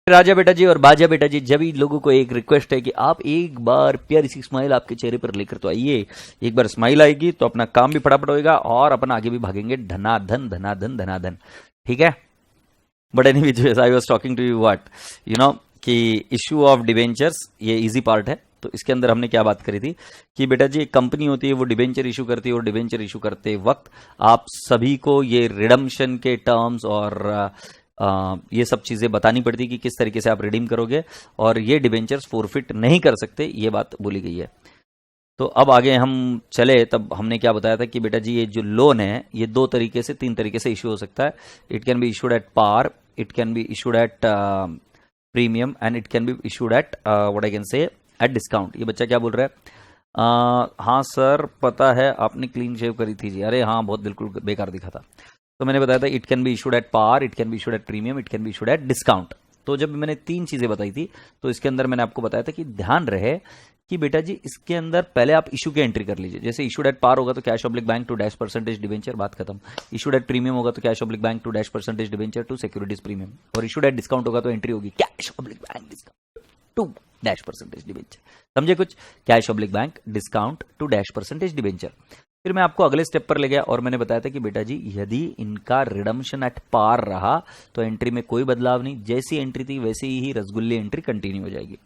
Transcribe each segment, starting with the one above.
राजा बेटा जी और बाजा बेटा जी, जब लोगों को एक रिक्वेस्ट है कि आप एक बार प्यारी सी स्माइल आपके चेहरे पर लेकर तो आइए। एक बार स्माइल आएगी तो अपना काम भी फटाफट होएगा और अपन आगे भी भागेंगे धनाधन धनाधन धनाधन। ठीक है, but anyways I was talking to you what you know कि इशू ऑफ डिवेंचर्स, ये इजी पार्ट है। तो इसके अंदर हमने क्या बात करी थी कि बेटा जी एक कंपनी होती है, वो डिवेंचर इशू करती है और डिवेंचर इशू करते वक्त आप सभी को ये रिडम्पशन के टर्म्स और ये सब चीजें बतानी पड़ती कि किस तरीके से आप रिडीम करोगे और ये डिवेंचर्स फोरफिट नहीं कर सकते, ये बात बोली गई है। तो अब आगे हम चले, तब हमने क्या बताया था कि बेटा जी ये जो लोन है ये दो तरीके से, तीन तरीके से इशू हो सकता है। It can be issued at par, it can be issued at premium and it can be issued at what I can say at discount. ये बच्चा क्या बोल रहा है? हाँ सर पता है, आपने क्लीन शेव करी थी जी। अरे हाँ, बहुत बिल्कुल बेकार दिखा था। तो मैंने बताया था it can be issued at par, it can be issued at premium, it can be issued at discount. तो जब मैंने तीन चीजें बताई थी तो इसके अंदर मैंने आपको बताया था कि ध्यान रहे कि बेटा जी इसके अंदर पहले आप इशू की एंट्री कर लीजिए। जैसे इशूड एट पार होगा तो cash oblique bank to dash percentage debenture, बात खत्म। इशूड एट प्रीमियम होगा तो cash oblique bank to dash percentage debenture to securities premium, और इशूड एट डिस्काउंट होगा तो एंट्री होगी cash oblique bank discount to dash percentage debenture. समझे कुछ? Cash oblique bank discount to dash percentage debenture. फिर मैं आपको अगले स्टेप पर ले गया और मैंने बताया था कि बेटा जी यदि इनका रिडम्पशन एट पार रहा तो एंट्री में कोई बदलाव नहीं, जैसी एंट्री थी वैसे ही रसगुल्ले एंट्री कंटिन्यू हो जाएगी।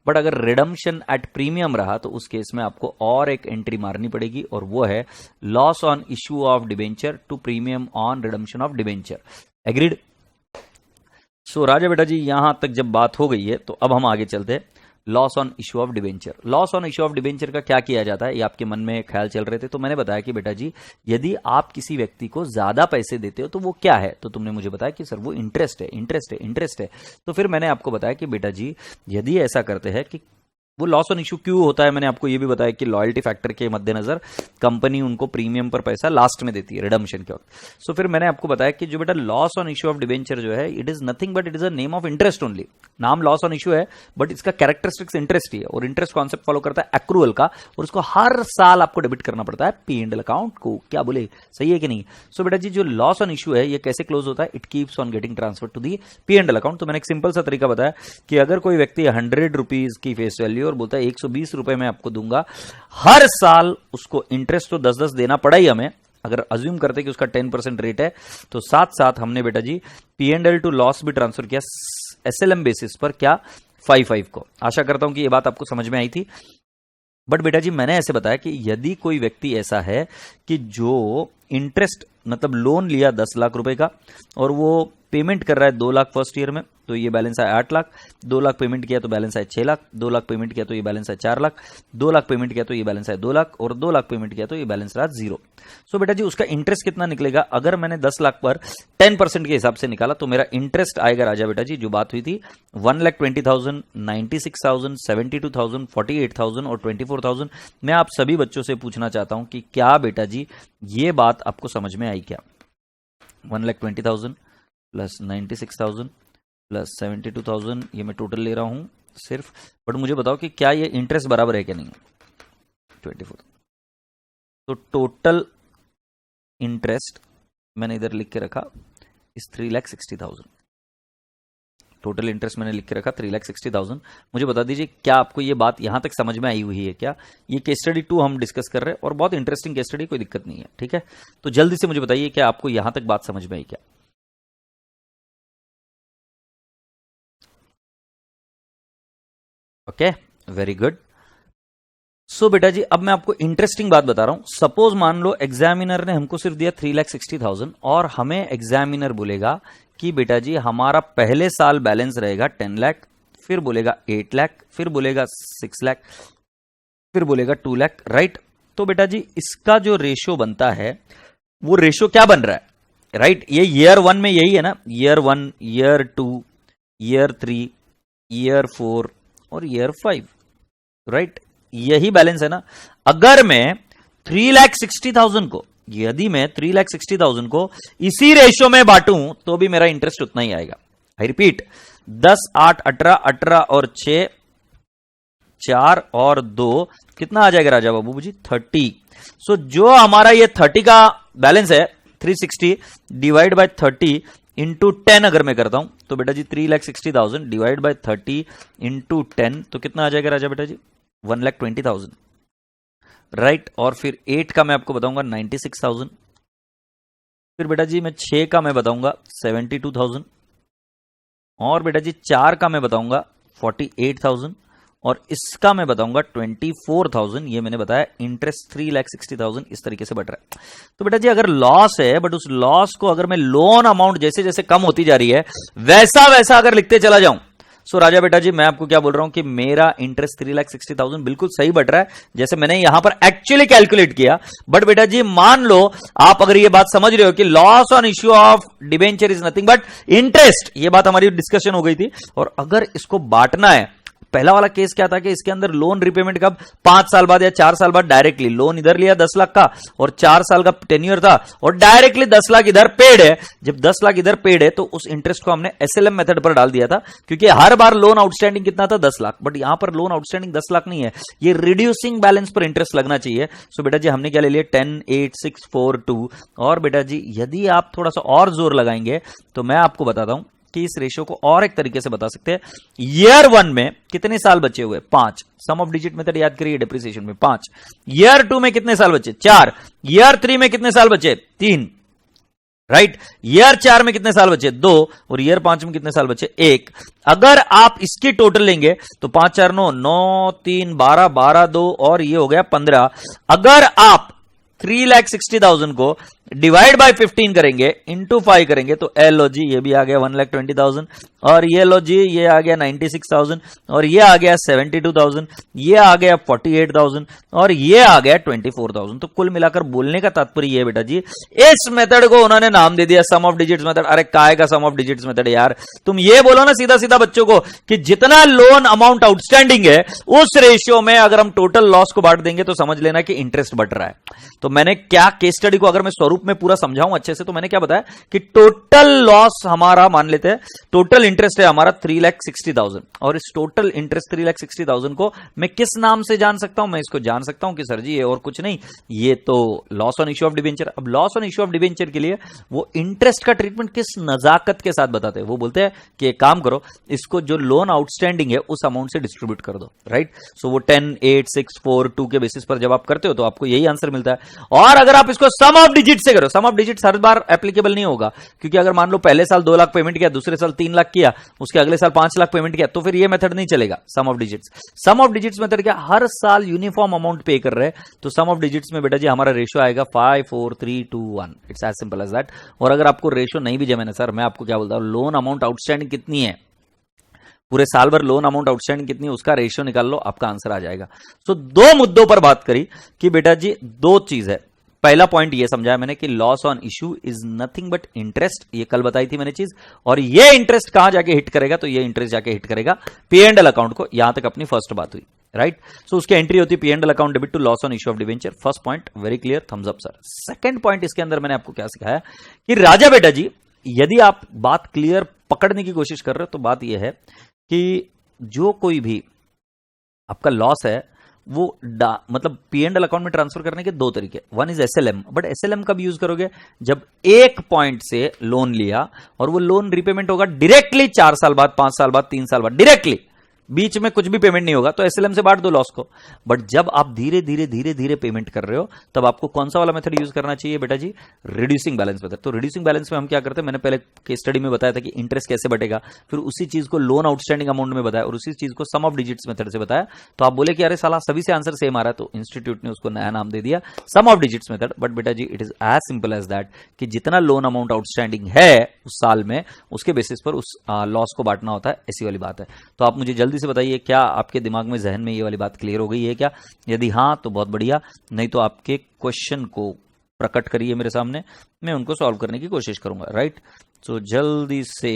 बट अगर रिडम्पशन एट प्रीमियम रहा तो उस केस में आपको और एक एंट्री मारनी पड़ेगी और वो है loss on issue of debenture to premium on redemption of debenture. Agreed? So राजा बेटा जी यहां तक जब बात हो गई है तो अब हम आगे चलते हैं। Loss on issue of debenture. Loss on issue of debenture का क्या किया जाता है, ये आपके मन में ख्याल चल रहे थे। तो मैंने बताया कि बेटा जी यदि आप किसी व्यक्ति को ज्यादा पैसे देते हो तो वो क्या है, तो तुमने मुझे बताया कि सर वो इंटरेस्ट है, इंटरेस्ट है, इंटरेस्ट है। तो फिर मैंने आपको बताया कि बेटा जी यदि ऐसा करते हैं कि वो लॉस ऑन इश्यू क्यों होता है, मैंने आपको ये भी बताया कि लॉयल्टी फैक्टर के मद्देनजर कंपनी उनको प्रीमियम पर पैसा लास्ट में देती है रिडम्पशन के वक्त। सो फिर मैंने आपको बताया कि जो बेटा loss on issue of debenture जो है it is nothing but it is a name of interest only. नाम लॉस ऑन इश्यू है बट इसका कैरेक्टरिस्टिक्स इंटरेस्ट ही है, और इंटरेस्ट कॉन्सेप्ट फॉलो करता है एक्रूअल का, और उसको हर साल आपको डेबिट करना पड़ता है पी एंड एल अकाउंट को। क्या बोले, सही है कि नहीं? सो बेटा जी जो लॉस ऑन इश्यू है ये कैसे क्लोज होता है? It keeps on getting transfer to the P and L account. तो मैंने एक सिंपल सा तरीका बताया कि अगर कोई व्यक्ति 100 रुपीज की फेस वैल्यू और बोलता है 120 रुपए में आपको दूंगा, हर साल उसको इंटरेस्ट तो 10-10 देना पड़ा ही हमें। अगर अज्यूम करते कि उसका 10% रेट है तो साथ साथ हमने बेटा G P and L two loss भी ट्रांसफर किया एसएलएम बेसिस पर, क्या 5-5 को। आशा करता हूं कि यह बात आपको समझ में आई थी। बट बेटा जी मैंने ऐसे बताया कि यदि कोई व्यक्ति ऐसा है कि जो इंटरेस्ट मतलब लोन लिया 10 लाख रुपए का और वो पेमेंट कर रहा है 2 लाख फर्स्ट ईयर में, तो ये बैलेंस है 8 लाख। 2 लाख पेमेंट किया तो बैलेंस है 6 लाख। 2 लाख पेमेंट किया तो ये बैलेंस है 4 लाख। 2 लाख पेमेंट किया तो ये बैलेंस है 2 लाख, और 2 लाख पेमेंट किया तो ये बैलेंस रहा 0। सो बेटा जी उसका इंटरेस्ट कितना निकलेगा? अगर मैंने 10 लाख पर 10% के हिसाब से निकाला तो मेरा इंटरेस्ट आएगा राजा बेटा जी, जो बात हुई थी 1,20,000, 96,000, 72,000, 48,000 और 24,000। मैं आप सभी बच्चों से पूछना चाहता हूं कि क्या बेटा जी ये बात आपको समझ में आई क्या? 1,20,000 प्लस 96,000 प्लस 72,000, ये मैं टोटल ले रहा हूं सिर्फ, बट मुझे बताओ कि क्या ये इंटरेस्ट बराबर है क्या नहीं? 24। तो टोटल इंटरेस्ट मैंने इधर लिख के रखा इस 3,60,000। टोटल इंटरेस्ट मैंने लिख के रखा 3,60,000। मुझे बता दीजिए क्या आपको ये बात यहां तक समझ में आई हुई है क्या? ये केस स्टडी 2 हम डिस्कस कर रहे हैं और बहुत इंटरेस्टिंग केस स्टडी, कोई दिक्कत नहीं है। ठीक है, तो जल्दी से मुझे बताइए क्या आपको यहां तक बात समझ में आई क्या? Okay, very good. सो बेटा जी अब मैं आपको इंटरेस्टिंग बात बता रहा हूं। सपोज मान लो एग्जामिनर ने हमको सिर्फ दिया 3,60,000 और हमें एग्जामिनर बोलेगा कि बेटा जी हमारा पहले साल बैलेंस रहेगा 10 लाख, फिर बोलेगा 8 लाख, फिर बोलेगा 6 लाख, फिर बोलेगा 2 लाख, राइट? तो बेटा जी इसका जो रेशियो बनता है वो रेशियो क्या बन रहा है, राइट? ये ईयर 1 में यही है ना, ईयर 1, ईयर 2, ईयर 3, ईयर 4 और ईयर 5, राइट? यही बैलेंस है ना। अगर मैं 3,60,000 को, यदि मैं 3,60,000 को इसी रेशियो में बांटूं तो भी मेरा इंटरेस्ट उतना ही आएगा। आई रिपीट, 10, 8, 18, 18 और 6, 4 और 2 कितना आ जाएगा राजा बाबू जी? 30। सो जो हमारा ये 30 का बैलेंस है 360 डिवाइड बाय 30, इंटू 10 अगर मैं करता हूं तो बेटा जी 3,60,000 डिवाइड बाय 30 इंटू 10 तो कितना आ जाएगा राजा बेटा जी 1,20,000 राइट। और फिर 8 का मैं आपको बताऊंगा 96,000, फिर बेटा जी मैं 6 का मैं बताऊंगा 72,000, और बेटा जी 4 का मैं बताऊंगा 48,000, और इसका मैं बताऊंगा 24,000। ये मैंने बताया इंटरेस्ट 3,60,000 इस तरीके से बढ़ रहा है। तो बेटा जी अगर लॉस है, बट उस लॉस को अगर मैं लोन अमाउंट जैसे जैसे कम होती जा रही है वैसा वैसा अगर लिखते चला जाऊं, सो राजा बेटा जी मैं आपको क्या बोल रहा हूं कि मेरा इंटरेस्ट 3,60,000 बिल्कुल सही बढ़ रहा है जैसे मैंने यहां पर एक्चुअली कैलकुलेट किया। बट बेटा जी मान लो आप अगर ये बात समझ रहे हो कि loss on issue of debenture is nothing but interest, ये बात हमारी डिस्कशन हो गई थी, और अगर इसको बांटना है, पहला वाला केस क्या था कि इसके अंदर लोन रिपेमेंट कब 5 साल बाद या 4 साल बाद डायरेक्टली लोन इधर लिया 10 लाख का और 4 साल का टेन्योर था और डायरेक्टली 10 लाख इधर पेड है। जब 10 लाख इधर पेड है तो उस इंटरेस्ट को हमने एसएलएम मेथड पर डाल दिया था क्योंकि हर बार लोन आउटस्टैंडिंग कितना था 10 लाख, बट यहां पर लोन आउटस्टैंडिंग 10 लाख नहीं है, ये रिड्यूसिंग बैलेंस पर इंटरेस्ट लगना चाहिए। सो बेटा जी हमने क्या ले लिया 10, 8, 6, 4, 2। और बेटा जी यदि आप थोड़ा सा और जोर लगाएंगे तो मैं आपको बताता हूं कि इस रेशियो को और एक तरीके से बता सकते हैं। ईयर 1 में कितने साल बचे हुए 5, सम ऑफ डिजिट मेथड याद करिए डेप्रिसिएशन में 5। ईयर 2 में कितने साल बचे 4, ईयर 3 में कितने साल बचे 3, राइट। ईयर 4 में कितने साल बचे 2, और ईयर 5 में कितने साल बचे 1। अगर आप इसकी टोटल लेंगे तो 5 4 9 9 3 12 12 2 और ये हो गया 15। अगर आप 3,60,000 को डिवाइड बाय 15 करेंगे इंटू 5 करेंगे तो लो जी ये भी आ गया 1,20,000, और ये लो जी ये आ गया 96,000, और ये आ गया 72,000, ये आ गया 48,000, और ये आ गया 24,000। तो कुल मिलाकर बोलने का तात्पर्य ये बेटा जी इस मेथड को उन्होंने नाम दे दिया सम ऑफ डिजिट्स मेथड। अरे काय का सम ऑफ डिजिट्स मेथड यार, तुम ये बोलो ना सीधा सीधा बच्चों को कि जितना लोन अमाउंट आउटस्टैंडिंग है उस रेशियो में अगर हम टोटल लॉस को बांट देंगे तो समझ लेना कि इंटरेस्ट बढ़ रहा है। तो मैंने क्या केस स्टडी को अगर मैं स्वरूप में पूरा समझाऊं अच्छे से तो मैंने क्या बताया कि टोटल लॉस हमारा मान लेते हैं, टोटल इंटरेस्ट है हमारा 3,60,000, और इस टोटल इंटरेस्ट 3,60,000 को मैं किस नाम से जान सकता हूं, मैं इसको जान सकता हूं कि सर जी ये और कुछ नहीं, ये तो loss on issue of debenture. अब loss on issue of debenture के लिए वो इंटरेस्ट का ट्रीटमेंट किस नजाकत के साथ बताते हैं, वो बोलते हैं कि एक काम करो इसको जो लोन आउटस्टैंडिंग है उस अमाउंट से डिस्ट्रीब्यूट कर दो, राइट। सो वो 10, 8, 6, 4, 2 के बेसिस पर जब आप करते हो तो आपको यही आंसर मिलता है। और अगर आप इसको सम ऑफ डिजिट से करो, सम ऑफ डिजिट हर बार एप्लीकेबल नहीं होगा क्योंकि अगर मान लो पहले साल 2 लाख पेमेंट किया, दूसरे साल 3 लाख किया, उसके अगले साल 5 लाख पेमेंट किया, तो फिर ये मेथड नहीं चलेगा sum of digits. Sum of digits method क्या हर साल यूनिफॉर्म अमाउंट पे कर रहे हैं, तो सम ऑफ डिजिट्स में बेटा जी हमारा रेशियो आएगा 5 4 3 2 1। It's as simple as that. और अगर आपको रेशियो नहीं भी जमे ना सर, मैं आपको क्या बोलता हूं लोन अमाउंट आउटस्टैंडिंग कितनी है, पूरे साल भर लोन अमाउंट आउटस्टैंडिंग कितनी है उसका रेशियो निकाल लो, आपका आंसर आ जाएगा। सो 2 मुद्दों पर बात करी कि बेटा जी 2 चीज है। पहला पॉइंट ये समझाया मैंने कि loss on issue is nothing but interest, ये कल बताई थी मैंने चीज, और ये इंटरेस्ट कहां जाके हिट करेगा, तो ये इंटरेस्ट जाके हिट करेगा P&L अकाउंट को। यहां तक अपनी फर्स्ट बात हुई, राइट। सो उसकी एंट्री होती है P&L account debit to loss on issue of debenture. First point very clear, thumbs up sir. Second point इसके अंदर मैंने आपको क्या सिखाया कि राजा बेटा जी यदि आप बात क्लियर पकड़ने की कोशिश कर रहे हो तो बात यह है कि जो कोई भी आपका लॉस है वो मतलब P&L अकाउंट में ट्रांसफर करने के 2 तरीके, one is SLM। But SLM कब यूज करोगे, जब एक पॉइंट से लोन लिया और वो लोन रिपेमेंट होगा डायरेक्टली 4 साल बाद, 5 साल बाद, 3 साल बाद, डायरेक्टली, बीच में कुछ भी पेमेंट नहीं होगा, तो SLM से बांट दो लॉस को। बट जब आप धीरे धीरे धीरे धीरे पेमेंट कर रहे हो तब आपको कौन सा वाला मेथड यूज करना चाहिए बेटा जी, रिड्यूसिंग बैलेंस मेथड। तो रिड्यूसिंग बैलेंस में हम क्या करते हैं, मैंने पहले केस स्टडी में बताया था कि इंटरेस्ट कैसे बटेगा, फिर उसी चीज को लोन आउटस्टैंडिंग अमाउंट में बताया और उसी चीज को सम ऑफ डिजिट्स मेथड से बताया। तो आप बोले कि अरे साला सभी से आंसर सेम आ रहा है, तो इंस्टीट्यूट ने उसको नया नाम दे दिया sum of digits method. But बेटा जी it is as simple as that कि जितना लोन अमाउंट आउटस्टैंडिंग है उस साल में उसके बेसिस पर उस लॉस को बांटना होता है, ऐसी वाली बात है। तो आप मुझे जल्दी से बताइए क्या आपके दिमाग में, जहन में ये वाली बात क्लियर हो गई है क्या? यदि हां तो बहुत बढ़िया, नहीं तो आपके क्वेश्चन को प्रकट करिए मेरे सामने, मैं उनको सॉल्व करने की कोशिश करूंगा, राइट। तो जल्दी से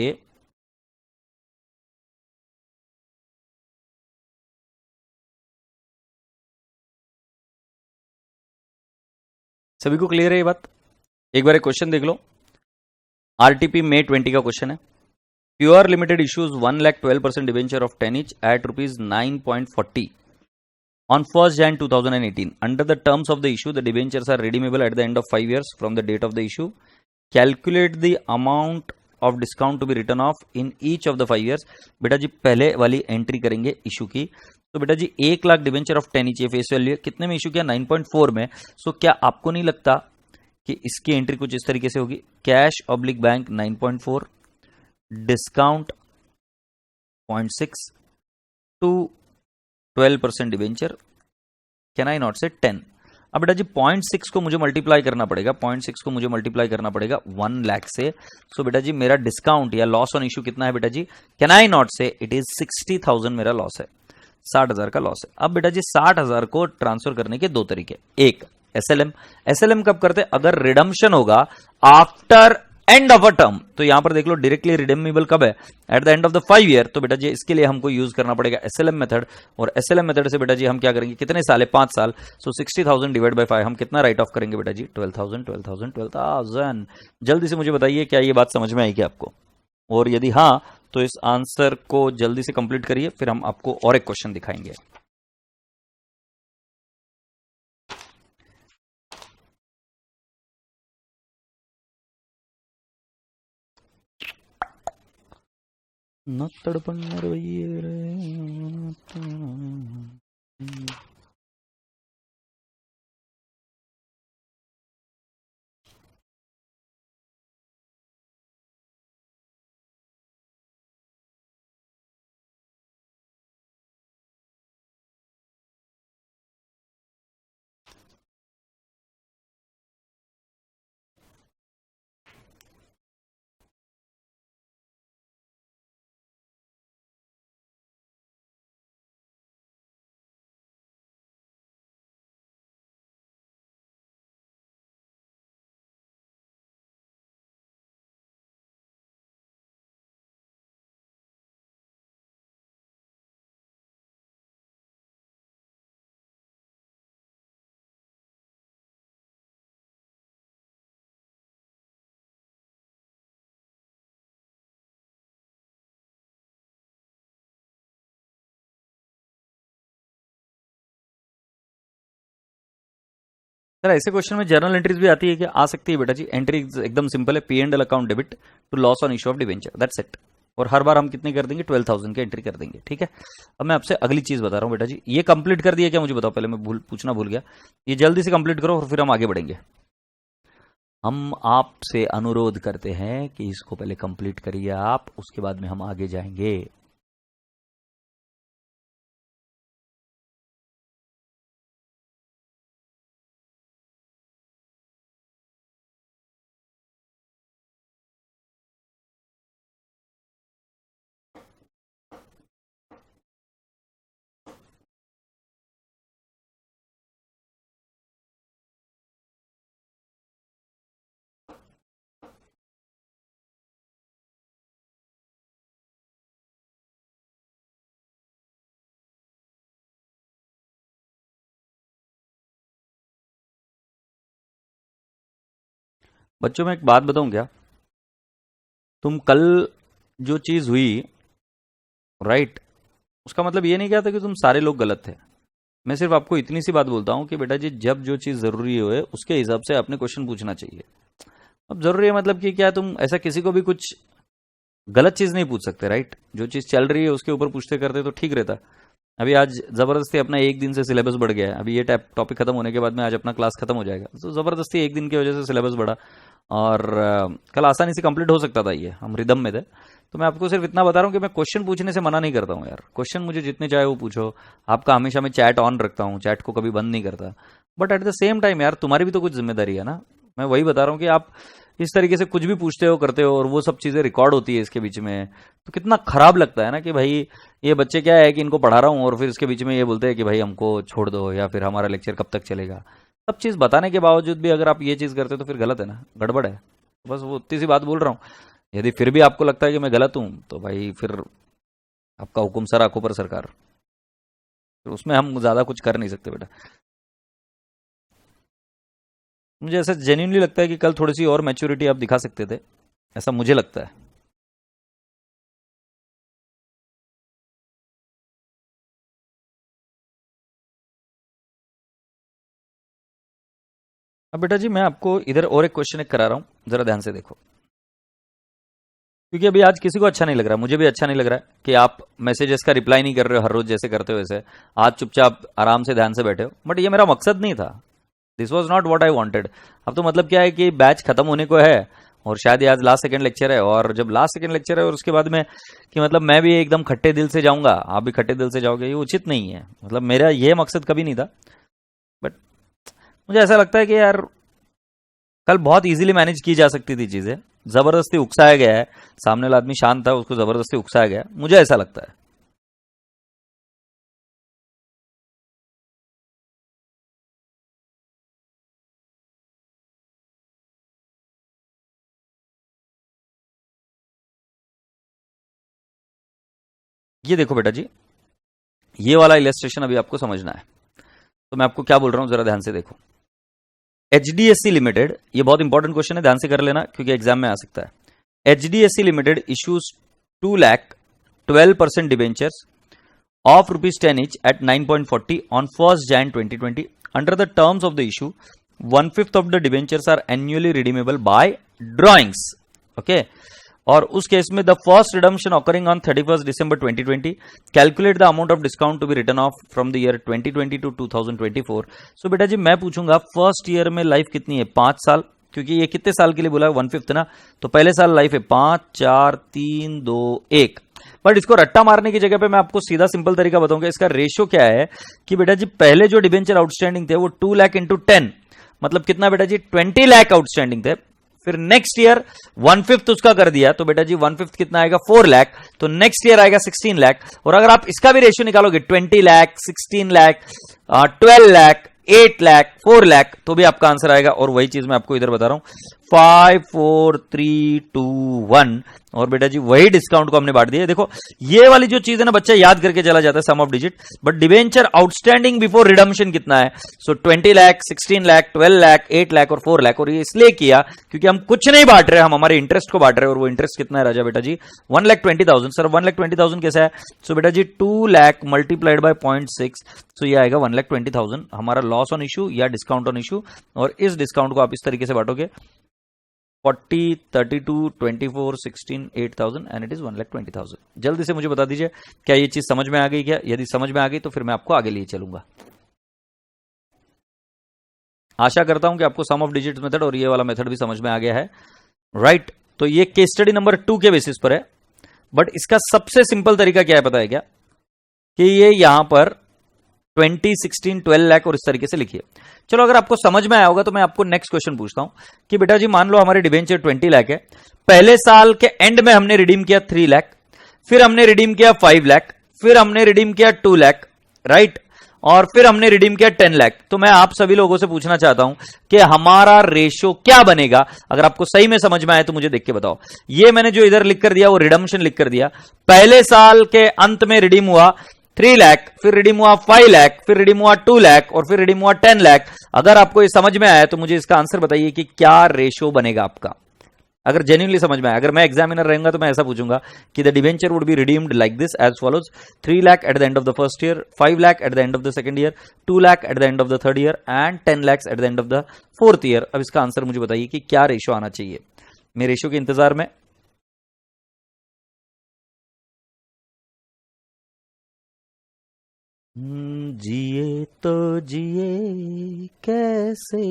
सभी को क्लियर है ये बात? एक बार एक क्वेश्चन देख लो, आरटीपी May 20 का क्वेश्चन है। Pure limited issues 1,12% debenture of 10 each at ₹9.40 on 1st Jan 2018. Under the terms of the issue, the debentures are redeemable at the end of 5 years from the date of the issue. Calculate the amount of discount to be written off in each of the 5 years. बेटा जी पहले वाली entry करेंगे issue की। तो बेटा जी 1,00,000 debenture of 10 each face value कितने में इशू किया? 9.4 में। सो क्या आपको नहीं लगता कि इसकी एंट्री कुछ इस तरीके से होगी? Cash oblique bank 9.4, discount 0.6 to 12% debenture, can I not say 10। अब बेटा जी 0.6 को मुझे मल्टीप्लाई करना पड़ेगा, 0.6 को मुझे मल्टीप्लाई करना पड़ेगा 1 लाख से। सो बेटा जी मेरा डिस्काउंट या लॉस ऑन इशू कितना है बेटा जी? Can I not say it is 60,000 मेरा लॉस है, 60,000 का लॉस है। अब बेटा जी 60,000 को ट्रांसफर करने के दो तरीके, एक एसएलएम। एसएलएम कब करते? अगर रिडम्पशन होगा after end of a term. तो यहां पर देख लो डायरेक्टली रिडीमेबल कब है? Eight the end of the 5 year. तो बेटा जी इसके लिए हमको यूज करना पड़ेगा एसएलएम मेथड, और एसएलएम मेथड से बेटा जी हम क्या करेंगे? कितने साल है? 5 साल। सो 60,000 डिवाइड बाय 5 हम कितना राइट ऑफ करेंगे बेटा जी? 12,000 12,000 12,000। जल्दी से मुझे बताइए क्या ये बात समझ में आई क्या आपको? और यदि हाँ तो इस आंसर को जल्दी से कंप्लीट करिए, फिर हम आपको और एक क्वेश्चन दिखाएंगे। न तड़पन रवैये रे। सर ऐसे क्वेश्चन में जर्नल एंट्रीज भी आती है क्या? आ सकती है बेटा जी। एंट्री एकदम सिंपल है, P and L account debit to loss on issue of debenture, that's it. और हर बार हम कितनी कर देंगे? 12,000 की एंट्री कर देंगे, ठीक है। अब मैं आपसे अगली चीज बता रहा हूं बेटा जी, ये कंप्लीट कर दिया क्या मुझे बताओ? पहले मैं पूछना भूल गया, ये जल्दी से कंप्लीट करो और फिर हम आगे बढ़ेंगे। हम आपसे अनुरोध करते हैं कि इसको पहले कंप्लीट करिए आप, उसके बाद में हम आगे जाएंगे। बच्चों मैं एक बात बताऊं क्या? तुम कल जो चीज हुई, राइट, उसका मतलब ये नहीं क्या था कि तुम सारे लोग गलत थे। मैं सिर्फ आपको इतनी सी बात बोलता हूं कि बेटा जी जब जो चीज जरूरी हो उसके हिसाब से आपने क्वेश्चन पूछना चाहिए। अब जरूरी है मतलब कि क्या तुम ऐसा किसी को भी कुछ गलत चीज नहीं पूछ सकते, राइट? जो चीज चल रही है उसके ऊपर पूछते करते तो ठीक रहता। अभी आज जबरदस्ती अपना एक दिन से सिलेबस बढ़ गया है, अभी ये टॉपिक खत्म होने के बाद में आज अपना क्लास खत्म हो जाएगा, तो जबरदस्ती एक दिन की वजह से सिलेबस बढ़ा, और कल आसानी से कंप्लीट हो सकता था, ये हम रिदम में थे। तो मैं आपको सिर्फ इतना बता रहा हूँ कि मैं क्वेश्चन पूछने से मना नहीं करता हूँ यार, क्वेश्चन मुझे जितने चाहे वो पूछो। आपका हमेशा मैं चैट ऑन रखता हूँ, चैट को कभी बंद नहीं करता, but at the same time यार तुम्हारी भी तो कुछ जिम्मेदारी है ना। मैं वही बता रहा हूँ कि आप इस तरीके से कुछ भी पूछते हो करते हो और वो सब चीजें रिकॉर्ड होती है इसके बीच में, तो कितना खराब लगता है ना कि भाई ये बच्चे क्या है कि इनको पढ़ा रहा हूँ और फिर इसके बीच में ये बोलते हैं कि भाई हमको छोड़ दो या फिर हमारा लेक्चर कब तक चलेगा। सब चीज बताने के बावजूद भी अगर आप ये चीज करते हो तो फिर गलत है ना, गड़बड़ है। बस वो उतनी सी बात बोल रहा हूँ। यदि फिर भी आपको लगता है कि मैं गलत हूं तो भाई फिर आपका हुक्म सर आंखों पर सरकार, फिर उसमें हम ज्यादा कुछ कर नहीं सकते बेटा। मुझे ऐसा जेन्युइनली लगता है कि कल थोड़ी सी और मैच्योरिटी आप दिखा सकते थे, ऐसा मुझे लगता है। अब बेटा जी मैं आपको इधर और एक क्वेश्चन करा रहा हूं, जरा ध्यान से देखो। क्योंकि अभी आज किसी को अच्छा नहीं लग रहा, मुझे भी अच्छा नहीं लग रहा है कि आप मैसेजेस का रिप्लाई नहीं कर रहे हो हर रोज जैसे करते हो वैसे। आज चुपचाप आराम से ध्यान से बैठे हो, बट ये मेरा मकसद नहीं था। This was not what I wanted. अब तो मतलब क्या है कि बैच खत्म होने को है और शायद ये आज लास्ट सेकंड लेक्चर है, और जब लास्ट सेकंड लेक्चर है और उसके बाद में कि मतलब मैं भी एकदम खट्टे दिल से जाऊंगा, आप भी खट्टे दिल से जाओगे, ये उचित नहीं है। मतलब मेरा ये मकसद कभी नहीं था। बट मुझे ऐसा लगता है कि यार कल बहुत इजीली मैनेज की जा सकती थी चीजें, जबरदस्ती उकसाया गया है। सामने वाला आदमी शांत था, उसको जबरदस्ती उकसाया गया, मुझे ऐसा लगता है। ये देखो बेटा जी, ये वाला इलस्ट्रेशन अभी आपको समझना है, तो मैं आपको क्या बोल रहा हूं जरा ध्यान से देखो। एचडीएफसी लिमिटेड, ये बहुत इंपॉर्टेंट क्वेश्चन है, ध्यान से कर लेना क्योंकि एग्जाम में आ सकता है। HDFC limited issues 2,12% debentures of rupees 10 each at 9.40 on 1st Jan 2020. Under the terms of the issue, 1/5 of the debentures are annually redeemable by drawings. Okay. और उस केस में the first redemption occurring on 31st December 2020, calculate the amount of discount to be written off from the year 2020 to 2024। So बेटा जी मैं पूछूंगा first year में life कितनी है, 5 साल, क्योंकि ये कितने साल के लिए बोला है, 1/5 ना, तो पहले साल लाइफ है 5, 4, 3, 2, 1। बट इसको रट्टा मारने की जगह पे मैं आपको सीधा सिंपल तरीका बताऊंगा। इसका रेशियो क्या है कि बेटा जी पहले जो डिबेंचर आउटस्टैंडिंग थे वो 2 लाख इंटू 10, मतलब कितना बेटा जी 20 लाख आउटस्टैंडिंग थे। फिर नेक्स्ट ईयर 1/5 उसका कर दिया, तो बेटा जी 1/5 कितना आएगा 4 लाख, तो नेक्स्ट ईयर आएगा 16 लाख। और अगर आप इसका भी रेशियो निकालोगे 20 लाख, 16 लाख, 12 लाख, 8 लाख, 4 लाख, तो भी आपका आंसर आएगा। और वही चीज मैं आपको इधर बता रहा हूं, 5, 4, 3, 2, 1। और बेटा जी वही डिस्काउंट को हमने बांट दिया। देखो ये वाली जो चीज है ना, बच्चा याद करके चला जाता है sum of digit, but debenture outstanding before redemption कितना है, सो 20 लाख, 16 लाख, 12 लाख, 8 लाख और 4 लाख। और ये इसलिए किया क्योंकि हम कुछ नहीं बांट रहे, हम हमारे इंटरेस्ट को बांट रहे हैं। और वो इंटरेस्ट कितना है राजा बेटा जी, 1,20,000। सर 1,20,000 कैसा है, सो बेटा जी 2 लाख मल्टीप्लाइड बाय 0.6, सो ये आएगा 1,20,000 हमारा लॉस ऑन इशू या डिस्काउंट ऑन इशू। और इस डिस्काउंट को आप इस तरीके से बांटोगे 40, 32, 24, 16, 8,000 एंड इट इज 1,20,000। जल्दी से मुझे बता दीजिए क्या ये चीज समझ में आ गई क्या? यदि समझ में आ गई तो फिर मैं आपको आगे लिए चलूंगा। आशा करता हूं कि आपको सम ऑफ डिजिट्स मेथड और ये वाला मेथड भी समझ में आ गया है, राइट? तो ये केस स्टडी नंबर 2 के बेसिस पर है, बट इसका सबसे सिंपल तरीका क्या है पता है क्या, कि ये यहां पर 20, 16, 12 लाख और इस तरीके से लिखिए। चलो अगर आपको समझ में आया होगा तो मैं आपको नेक्स्ट क्वेश्चन पूछता हूं कि बेटा जी मान लो हमारे डिबेंचर 20 लाख है, पहले साल के एंड में हमने रिडीम किया 3 लाख, फिर हमने रिडीम किया 5 लाख, फिर हमने रिडीम किया 2 लाख, राइट? और फिर हमने रिडीम किया 10 लाख। तो मैं आप सभी लोगों से पूछना चाहता हूं कि हमारा रेशियो क्या बनेगा? अगर आपको सही में समझ में आए तो मुझे देख के बताओ। ये मैंने जो इधर लिख कर दिया वो रिडम्पशन लिख कर दिया, पहले साल के अंत में रिडीम हुआ 3 लाख, फिर रिडीम हुआ 5 लाख, फिर रिडीम हुआ 2 लाख और फिर रिडीम हुआ 10 लाख। अगर आपको ये समझ में आया तो मुझे इसका आंसर बताइए कि क्या रेशियो बनेगा आपका। अगर जेन्युइनली समझ में आया, अगर मैं एग्जामिनर रहूंगा तो मैं ऐसा पूछूंगा कि the debenture would be redeemed like this as follows: 3 lakh at the end of the first year, 5 lakh at the end of the second year, 2 lakh at the end of the third year and 10 lakh at the end of the fourth year. अब इसका answer मुझे बताइए कि क्या ratio आना चाहिए। मैं ratio के इंतजार में। जिए तो जिए कैसे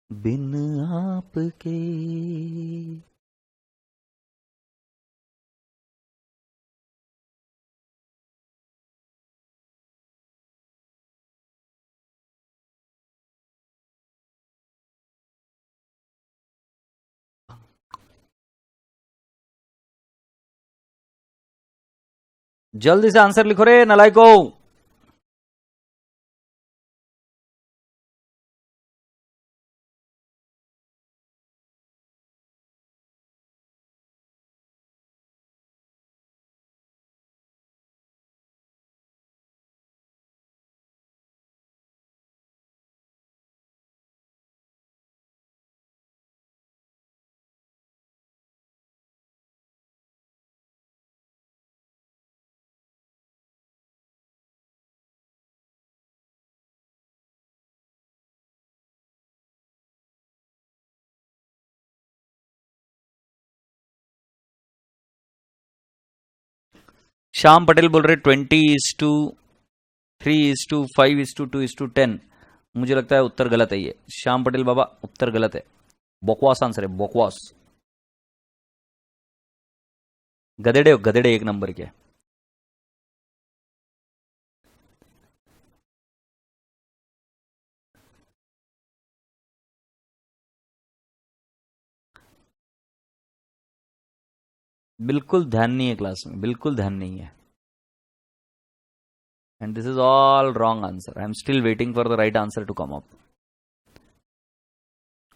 बिन आपके। जल्दी से आंसर लिखो रे नलाइको। श्याम पटेल बोल रहे 20:3:5:2:10। मुझे लगता है उत्तर गलत है ये। श्याम पटेल बाबा उत्तर गलत है, बकवास आंसर है, बकवास। गधेड़े हो गधेड़े, एक नंबर के। बिल्कुल ध्यान नहीं है क्लास में, बिल्कुल ध्यान नहीं है। And this is all wrong answer. I am still waiting for the right answer to come up.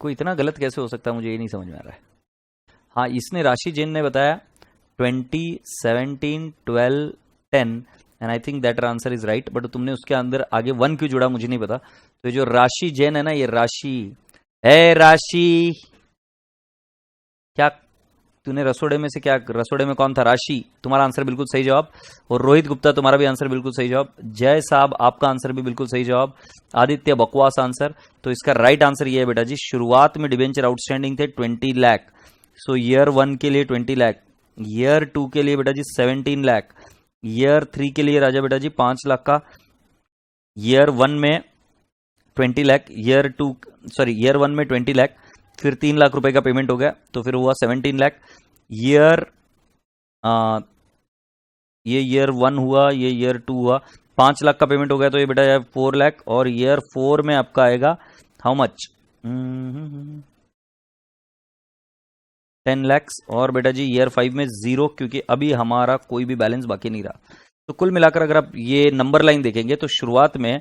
कोई इतना गलत कैसे हो सकता है, मुझे ये नहीं समझ में आ रहा है। हाँ, इसने राशि जैन ने बताया 20, 17, 12, 10 and I think that answer is right. But तुमने उसके अंदर आगे 1 क्यों जुड़ा मुझे नहीं पता। तो जो राशि जैन है ना, ये राशि है। राशि क्या तूने रसोड़े में से क्या, रसोड़े में कौन था? राशि। तुम्हारा आंसर बिल्कुल सही जवाब। और रोहित गुप्ता तुम्हारा भी आंसर बिल्कुल सही जवाब। जय साहब आपका आंसर भी बिल्कुल सही जवाब। आदित्य बकवास आंसर। तो इसका राइट आंसर ये है बेटा जी, शुरुआत में डिबेंचर आउटस्टैंडिंग थे 20 लाख। सो ईयर 1 के लिए 20 लाख, ईयर 2 के लिए बेटा जी 17 लाख, ईयर 3 के लिए राजा बेटा जी 5 लाख का, ईयर 1 में 20 लाख, ईयर 1 में 20 लाख, फिर 3 लाख रुपए का पेमेंट हो गया तो फिर हुआ 17 लाख। ईयर ये ईयर 1 हुआ, ये ईयर 2 हुआ, 5 लाख का पेमेंट हो गया तो ये बेटा 4 लाख। और ईयर 4 में आपका आएगा हाउ मच, 10 लैक्स। और बेटा जी ईयर 5 में 0, क्योंकि अभी हमारा कोई भी बैलेंस बाकी नहीं रहा। तो कुल मिलाकर अगर आप ये नंबर लाइन देखेंगे तो शुरुआत में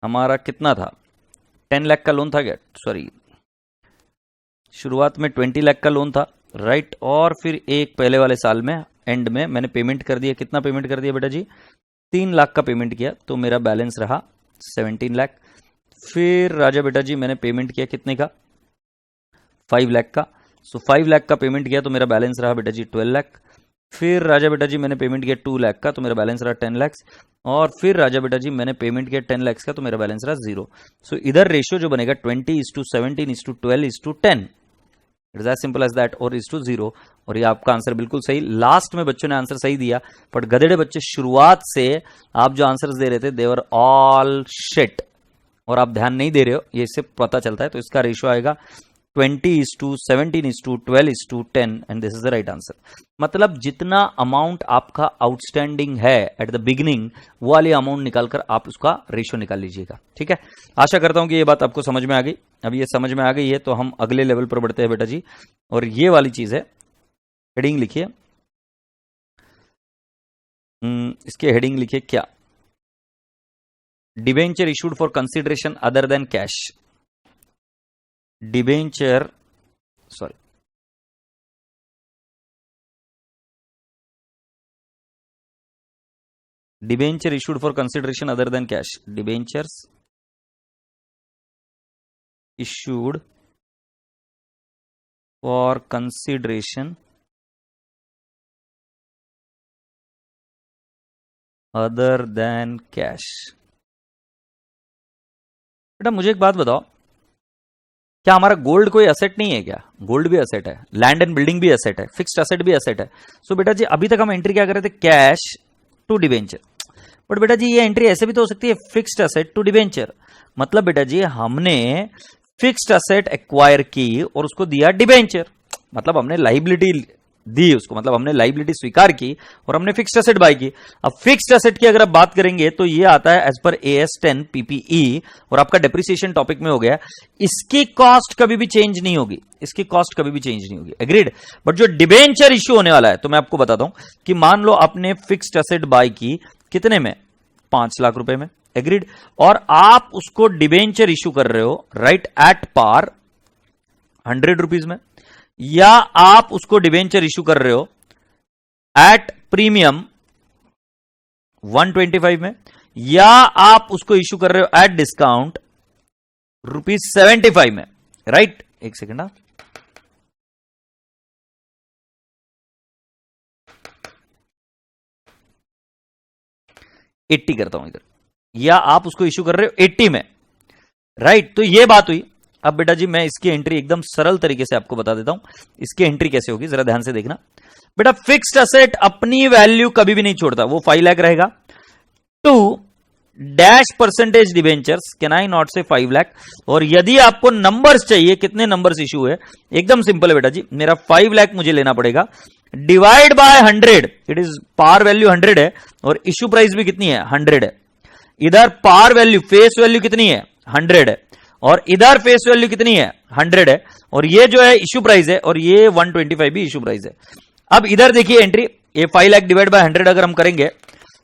हमारा कितना था, 10 लाख का लोन था क्या, सॉरी शुरुआत में 20 लाख का लोन था, राइट। और फिर एक पहले वाले साल में एंड में मैंने पेमेंट कर दिया, कितना पेमेंट कर दिया बेटा जी, 3 लाख का पेमेंट किया तो मेरा बैलेंस रहा 17 लाख। फिर राजा बेटा जी मैंने पेमेंट किया कितने का, 5 लाख का। सो 5 लाख का पेमेंट किया तो मेरा बैलेंस रहा बेटा जी 12 लाख। फिर राजा बेटा जी मैंने पेमेंट किया 2 लाख का तो मेरा बैलेंस रहा 10 लाख। और फिर राजा बेटा जी मैंने पेमेंट किया 10 लाख का तो मेरा बैलेंस रहा 0। सो इधर रेशियो जो बनेगा 20:17:12:10, it is as simple as that, और इज टू 0। और ये आपका आंसर बिल्कुल सही। लास्ट में बच्चों ने आंसर सही दिया, बट गधेड़े बच्चे शुरुआत से आप जो आंसर्स दे रहे थे देवर ऑल शिट, और आप ध्यान नहीं दे रहे हो, ये इससे पता चलता है। तो इसका रेशियो आएगा 20:17:12:10 and this is the right answer. मतलब जितना अमाउंट आपका आउटस्टैंडिंग है एट द बिगिनिंग, वो वाली अमाउंट निकालकर आप उसका रेशियो निकाल लीजिएगा, ठीक है। आशा करता हूं कि ये बात आपको समझ में आ गई। अब ये समझ में आ गई है तो हम अगले लेवल पर बढ़ते हैं बेटा जी। और ये वाली चीज है, हेडिंग लिखिए, इसके हेडिंग लिखिए क्या, debenture issued for consideration other than cash. Debenture issued for consideration other than cash. Debentures issued for consideration other than cash. बेटा मुझे एक बात बताओ, क्या हमारा गोल्ड कोई एसेट नहीं है क्या? गोल्ड भी एसेट है, लैंड एंड बिल्डिंग भी एसेट है, फिक्स्ड एसेट भी एसेट है। सो बेटा जी अभी तक हम एंट्री क्या कर रहे थे, कैश टू डिबेंचर। बट बेटा जी ये एंट्री ऐसे भी तो हो सकती है, फिक्स्ड एसेट टू डिबेंचर। मतलब बेटा जी हमने फिक्स्ड एसेट एक्वायर की और उसको दिया डिबेंचर, मतलब हमने लाइबिलिटी दी उसको, मतलब हमने लाइबिलिटी स्वीकार की और हमने फिक्स्ड एसेट बाय की। अब फिक्स्ड एसेट की अगर आप बात करेंगे तो ये आता है एज पर AS 10 PPE, और आपका डेप्रिसिएशन टॉपिक में हो गया। इसकी कॉस्ट कभी भी चेंज नहीं होगी, इसकी कॉस्ट कभी भी चेंज नहीं होगी, एग्रीड। बट जो डिबेंचर इश्यू होने वाला है, तो मैं आपको बताता हूं कि मान लो आपने फिक्स्ड एसेट बाय की कितने में, 5 लाख रुपए में, एग्रीड। और आप उसको डिबेंचर इश्यू कर रहे हो, राइट, एट पार 100 रुपीज में, या आप उसको डिबेंचर इशू कर रहे हो एट प्रीमियम 125 में, या आप उसको इशू कर रहे हो एट डिस्काउंट ₹75 में, राइट। एक सेकेंड, 80 करता हूं इधर, या आप उसको इशू कर रहे हो 80 में, राइट। तो ये बात हुई। अब बेटा जी मैं इसकी एंट्री एकदम सरल तरीके से आपको बता देता हूं, इसकी एंट्री कैसे होगी, जरा ध्यान से देखना। बेटा फिक्स्ड असेट अपनी वैल्यू कभी भी नहीं छोड़ता, वो 5 लाख रहेगा। 2 dash percentage debentures, can I not से 5 लाख। और यदि आपको नंबर्स चाहिए, कितने नंबर्स इशू है, एकदम सिंपल है बेटा जी, मेरा 5 लाख मुझे लेना पड़ेगा, divide by 100, it is par value 100 है और इशू प्राइस भी कितनी है, 100 है। इधर पार वैल्यू फेस वैल्यू कितनी है, 100 है, और इधर फेस वैल्यू कितनी है, 100 है, और ये जो है इशू प्राइस है, और ये 125 भी इशू प्राइस है। अब इधर देखिए एंट्री, ये 5 लाख डिवाइड बाय 100 अगर हम करेंगे,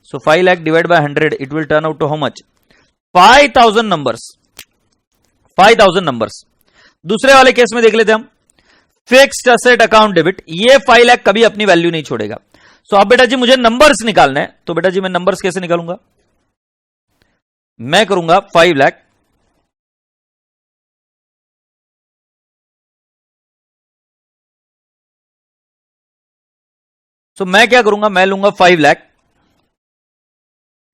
so 5 lakh divide by 100 it will turn out to how much, 5000 numbers, 5000 numbers. दूसरे वाले केस में देख लेते हम, फिक्स्ड असेट अकाउंट डेबिट, ये 5 लाख कभी अपनी वैल्यू नहीं छोड़ेगा। सो अब बेटा जी मुझे नंबर्स निकालना है, तो बेटा जी मैं नंबर्स कैसे निकालूंगा, मैं करूंगा 5 लाख सो मैं क्या करूंगा, मैं लूंगा 5 lakh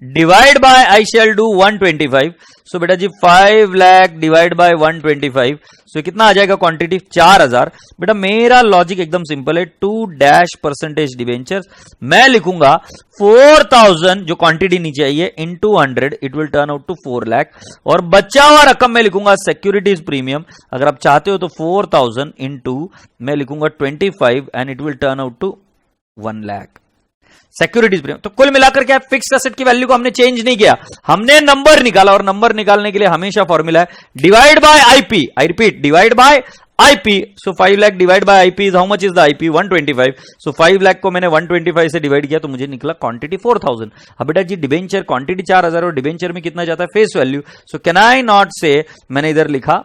divide bye I shall do 125। सो बेटा जी 5 लाख डिवाइड बाय 125, सो कितना आ जाएगा क्वांटिटी, 4000। बेटा मेरा लॉजिक एकदम सिंपल है, 2 डैश परसेंटेज डिवेंचर्स, मैं लिखूंगा 4000 जो क्वांटिटी नीचे आई है into 100, it will turn out to 4 lakh, और बचा हुआ रकम मैं लिखूंगा सिक्योरिटीज प्रीमियम। अगर आप चाहते हो तो 4000 इंटू मैं लिखूंगा 25 and it will turn out to 1 lakh securities premium. तो कुल मिलाकर क्या, फिक्स्ड एसेट की वैल्यू को हमने चेंज नहीं किया, हमने नंबर निकाला, और नंबर निकालने के लिए हमेशा फॉर्मूला है divide by IP, I repeat divide by IP. So 5 lakh divide by IP is how much is the IP, 125। सो 5 लाख को मैंने 125 से डिवाइड किया तो मुझे निकला क्वांटिटी 4000। अब बेटा जी डिबेंचर क्वांटिटी 4000 और डिबेंचर में कितना जाता है, face value. So can I not से, मैंने इधर लिखा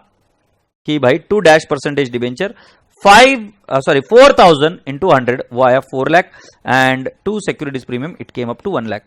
कि भाई 2 डैश परसेंटेज डिबेंचर 4000 इंटू 100 वो आया 4 lakh and 2 securities premium it came up to 1 lakh.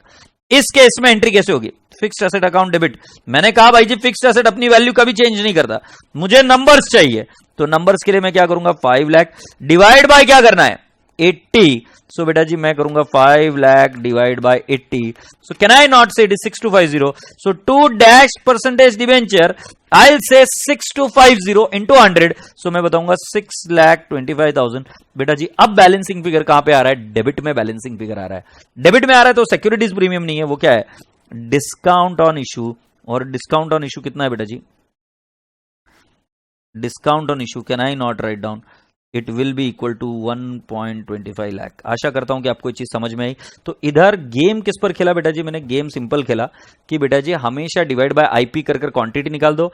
इस केस में एंट्री कैसे होगी, फिक्स्ड एसेट अकाउंट डेबिट। मैंने कहा भाई जी फिक्स्ड एसेट अपनी वैल्यू कभी चेंज नहीं करता, मुझे नंबर्स चाहिए, तो नंबर्स के लिए मैं क्या करूंगा, 5 लाख डिवाइड बाय क्या करना है, 80। सो बेटा जी मैं करूंगा 5 lakh divide by 80। So can I not say it is 6250। So 2 dash percentage debenture I say 6250 into 100, सो मैं बताऊंगा 6,25,000। बेटा जी अब बैलेंसिंग फिगर कहां पे आ रहा है, डेबिट में बैलेंसिंग फिगर आ रहा है। डेबिट में आ रहा है तो सिक्योरिटीज प्रीमियम नहीं है, वो क्या है, डिस्काउंट ऑन इशू। और डिस्काउंट ऑन इशू कितना है बेटा जी, discount on issue can I not write down, it will be equal to 1.25 lakh. आशा करता हूं कि आपको ये चीज समझ में आई। तो इधर गेम किस पर खेला बेटा जी, मैंने गेम सिंपल खेला कि बेटा जी हमेशा डिवाइड बाय आईपी कर क्वांटिटी निकाल दो,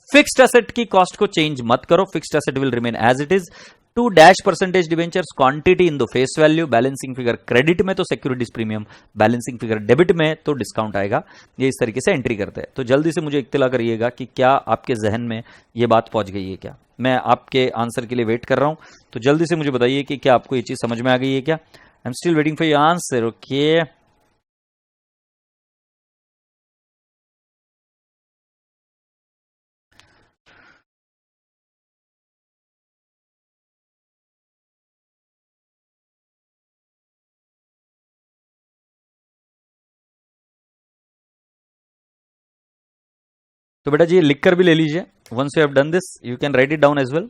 फिक्स्ड एसेट की कॉस्ट को चेंज मत करो, fixed asset will remain as it is. 2 dash percentage debentures quantity in the face value, balancing figure credit में तो सिक्योरिटीज प्रीमियम, बैलेंसिंग फिगर डेबिट में तो डिस्काउंट आएगा। ये इस तरीके से एंट्री करते हैं। तो जल्दी से मुझे इत्तला करिएगा कि क्या आपके जहन में ये बात पहुंच गई है क्या, मैं आपके आंसर के लिए वेट कर रहा हूं, तो जल्दी से मुझे बताइए कि क्या आपको ये चीज समझ में आ गई है क्या। I am still waiting for your answer. Okay तो बेटा जी लिख कर भी ले लीजिए, once you have done this you can write it down as well.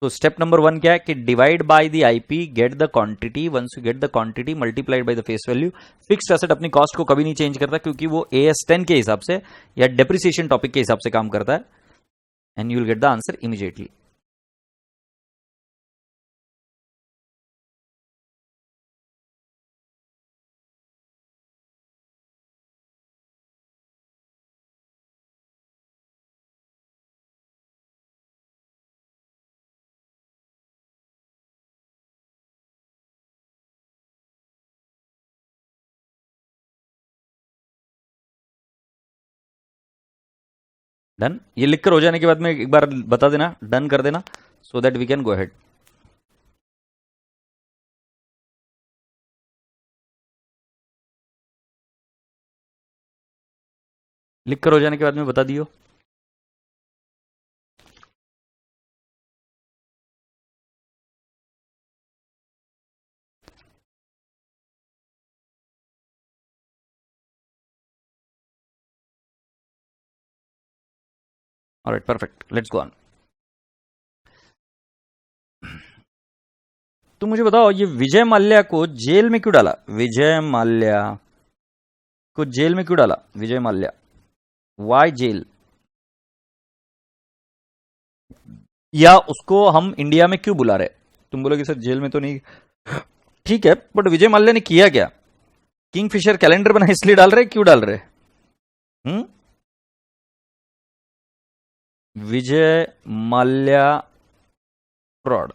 तो स्टेप नंबर 1 क्या है कि divide by the IP, get the quantity, once you get the quantity multiplied by the face value. Fixed asset अपनी cost को कभी नहीं change करता क्योंकि वो AS10 के हिसाब से या डेप्रिसिएशन टॉपिक के हिसाब से काम करता है, and you will get the answer immediately. Done, ये लिखकर हो जाने के बाद में एक बार बता देना, डन कर देना, so that we can go ahead. लिखकर हो जाने के बाद में बता दियो। Alright perfect, let's go on. तो मुझे बताओ ये विजय माल्या को जेल में क्यों डाला? विजय माल्या को जेल में क्यों डाला? Vijay Mallya, Y jail? या उसको हम इंडिया में क्यों बुला रहे? तुम बोलोगे सर जेल में तो नहीं, ठीक है, बट विजय माल्या ने किया क्या? किंगफिशर कैलेंडर बना इसलिए डाल रहे, क्यों डाल रहे? विजय माल्या फ्रॉड।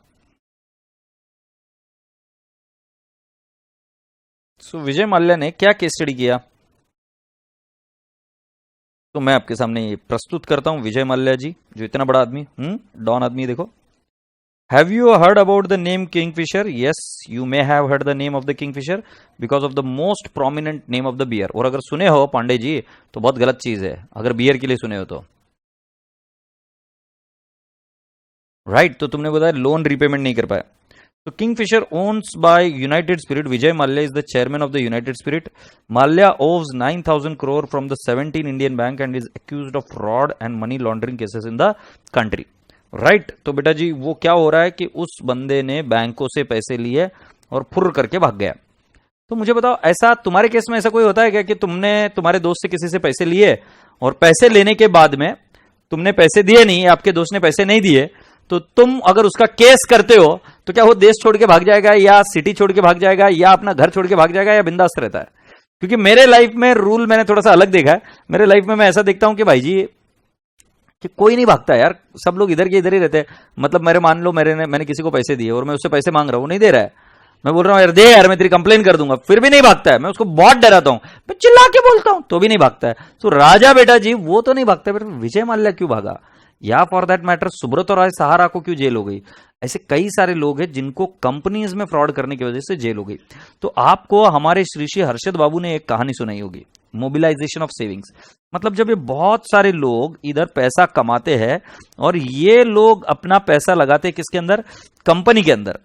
सो विजय माल्या ने क्या केस स्टडी किया? तो मैं आपके सामने ये प्रस्तुत करता हूं। विजय माल्या जी जो इतना बड़ा आदमी, डॉन आदमी, देखो। Have you heard about the name Kingfisher? Yes, you may have heard the name of the Kingfisher because of the most prominent name of the beer. और अगर सुने हो पांडे जी तो बहुत गलत चीज है, अगर बियर के लिए सुने हो तो। राइट, तो तुमने बताया लोन रिपेमेंट नहीं कर पाया। तो Kingfisher owns by United Spirit. Vijay Mallya is the chairman of the United Spirit. Mallya owes 9,000 crore from the 17 Indian bank and is accused of fraud and money laundering cases in the country. Right, तो बेटा जी वो क्या हो रहा है कि उस बंदे ने बैंकों से पैसे लिए और फुर्र करके भाग गया। तो मुझे बताओ, ऐसा तुम्हारे केस में ऐसा कोई होता है क्या कि तुमने तुम्हारे दोस्त से किसी से पैसे लिए और पैसे लेने के बाद में तुमने पैसे दिए नहीं, आपके दोस्त ने पैसे नहीं दिए, तो तुम अगर उसका केस करते हो तो क्या वो देश छोड़ के भाग जाएगा या सिटी छोड़ के भाग जाएगा या अपना घर छोड़ के भाग जाएगा या बिंदास रहता है? क्योंकि मेरे लाइफ में रूल मैंने थोड़ा सा अलग देखा है। मेरे लाइफ में मैं ऐसा देखता हूं कि भाई जी कि कोई नहीं भागता यार, सब लोग इधर के इधर ही रहते हैं। मतलब मेरे मान लो मैंने किसी को पैसे दिए और मैं उससे पैसे मांग रहा हूं, नहीं दे रहा है, मैं बोल रहा हूं यार दे यार, मैं तेरी कंप्लेन कर दूंगा, फिर भी नहीं भागता है। मैं उसको बहुत डराता हूं, मैं चिल्ला के बोलता हूं तो भी नहीं भागता है। तो राजा बेटा जी वो तो नहीं भागता है, विजय माल्या क्यों भागा? या फॉर दैट मैटर सुब्रत राय सहारा को क्यों जेल हो गई? ऐसे कई सारे लोग हैं जिनको कंपनीज में फ्रॉड करने की वजह से जेल हो गई। तो आपको हमारे श्री श्री हर्षद बाबू ने एक कहानी सुनाई होगी, मोबिलाइजेशन ऑफ सेविंग्स। मतलब जब ये बहुत सारे लोग इधर पैसा कमाते हैं और ये लोग अपना पैसा लगाते हैं किसके अंदर? कंपनी के अंदर।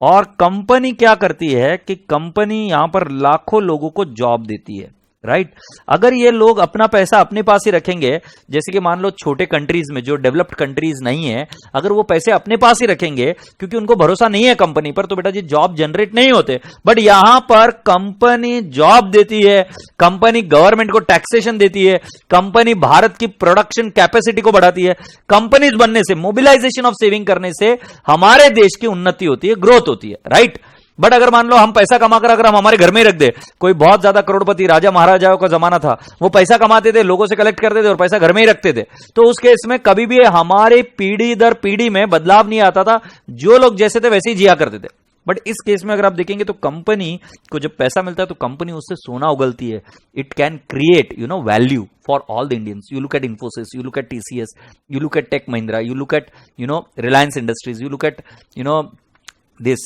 और कंपनी क्या करती है कि कंपनी यहां पर लाखों लोगों को जॉब देती है। राइट, अगर ये लोग अपना पैसा अपने पास ही रखेंगे, जैसे कि मान लो छोटे कंट्रीज में जो डेवलप्ड कंट्रीज नहीं है, अगर वो पैसे अपने पास ही रखेंगे क्योंकि उनको भरोसा नहीं है कंपनी पर, तो बेटा जी जॉब जनरेट नहीं होते। बट यहां पर कंपनी जॉब देती है, कंपनी गवर्नमेंट को टैक्सेशन देती है, कंपनी भारत की प्रोडक्शन कैपेसिटी को बढ़ाती है। कंपनीज बनने से, मोबिलाइजेशन ऑफ सेविंग करने से हमारे देश की उन्नति होती है, ग्रोथ होती है। राइट, बट अगर मान लो हम पैसा कमाकर अगर हम हमारे घर में ही रख दे, कोई बहुत ज्यादा करोड़पति राजा महाराजाओं का जमाना था, वो पैसा कमाते थे, लोगों से कलेक्ट करते थे और पैसा घर में ही रखते थे, तो उस केस में कभी भी हमारे पीढ़ी दर पीढ़ी में बदलाव नहीं आता था, जो लोग जैसे थे वैसे ही जिया करते थे। बट इस केस में अगर आप देखेंगे तो कंपनी को जब पैसा मिलता है तो कंपनी उससे सोना उगलती है। It can create value for all the Indians. You look at Infosys, you look at TCS, you look at Tech Mahindra, you look at Reliance Industries, you look at this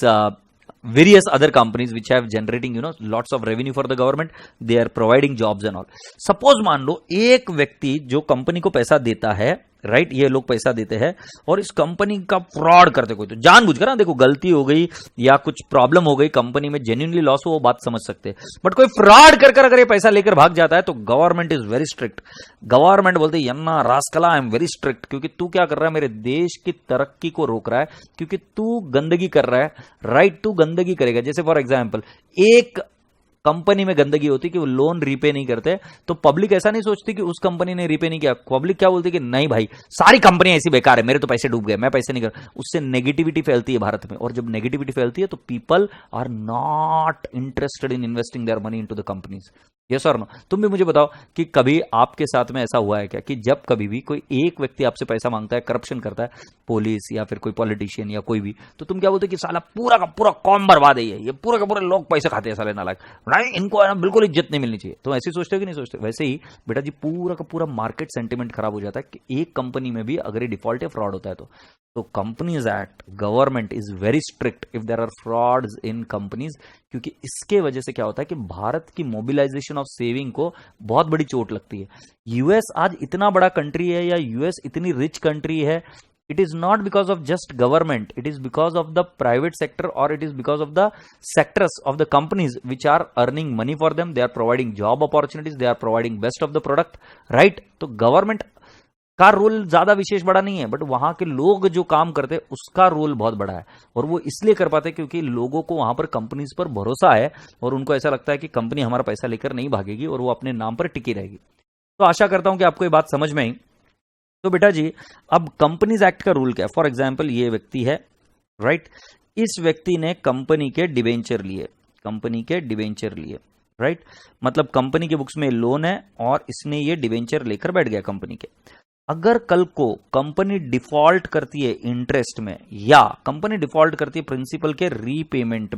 various other companies which have generating lots of revenue for the government. They are providing jobs and all. Suppose मान लो एक व्यक्ति जो company को पैसा देता है, right, ये लोग पैसा देते हैं और इस कंपनी का फ्रॉड करते, कोई तो जानबूझकर, ना देखो गलती हो गई या कुछ प्रॉब्लम हो गई कंपनी में, जेन्युइनली लॉस हो, वो बात समझ सकते हैं। बट कोई फ्रॉड कर अगर ये पैसा लेकर भाग जाता है तो government is very strict. Government बोलते हैं यन्ना रास्कला, आई एम वेरी स्ट्रिक्ट, क्योंकि तू क्या कर रहा है, मेरे देश की तरक्की को रोक रहा है, क्योंकि तू गंदगी कर रहा है। राइट, तू गंदगी करेगा। जैसे फॉर एग्जाम्पल एक कंपनी में गंदगी होती कि वो लोन रीपे नहीं करते, तो पब्लिक ऐसा नहीं सोचती कि उस कंपनी ने रीपे नहीं किया। पब्लिक क्या बोलती कि नहीं भाई सारी कंपनी ऐसी बेकार है, मेरे तो पैसे डूब गए, मैं पैसे नहीं कर। उससे नेगेटिविटी फैलती है भारत में, और जब नेगेटिविटी फैलती है तो people are not interested in investing their money into the companies. Yes और नो? तुम भी मुझे बताओ कि कभी आपके साथ में ऐसा हुआ है क्या कि जब कभी भी कोई एक व्यक्ति आपसे पैसा मांगता है, करप्शन करता है, पुलिस या फिर कोई पॉलिटिशियन या कोई भी, तो तुम क्या बोलते हो कि साला पूरा का पूरा कौम बर्बाद है, ये पूरे का पूरे लोग पैसे खाते हैं साले नालायक, नहीं इनको बिल्कुल इज्जत नहीं मिलनी चाहिए। तो ऐसे सोचते हो कि नहीं सोचते? वैसे ही बेटा जी पूरा का पूरा मार्केट सेंटिमेंट खराब हो जाता है कि एक कंपनी में भी अगर ये डिफॉल्ट या फ्रॉड होता है तो companies act, government is very strict if there are frauds in companies, क्योंकि इसके वजह से क्या होता है कि भारत की मोबिलाइजेशन ऑफ सेविंग को बहुत बड़ी चोट लगती है। यूएस आज इतना बड़ा कंट्री है या यूएस इतनी रिच कंट्री है, it is not because of just government, it is because of the private sector, or it is because of the sectors of the companies which are earning money for them, they are providing job opportunities, they are providing best of the product, right? तो government का role ज्यादा विशेष बड़ा नहीं है, but वहां के लोग जो काम करते हैं उसका रोल बहुत बड़ा है। और वो इसलिए कर पाते हैं क्योंकि लोगों को वहां पर कंपनीज पर भरोसा है और उनको ऐसा लगता है कि कंपनी हमारा पैसा लेकर नहीं भागेगी और वो अपने नाम पर टिकी रहेगी। तो आशा करता हूं कि आपको ये बात समझ में आई। तो बेटा जी, अब कंपनीज एक्ट का रूल क्या है? फॉर एग्जाम्पल ये व्यक्ति है, राइट, इस व्यक्ति ने कंपनी के डिबेंचर लिए, कंपनी के डिबेंचर लिए, राइट, मतलब कंपनी के बुक्स में लोन है और इसने ये डिबेंचर लेकर बैठ गया कंपनी के। अगर कल को कंपनी डिफॉल्ट करती है इंटरेस्ट में या कंपनी डिफॉल्ट करती है प्रिंसिपल के रीपेमेंट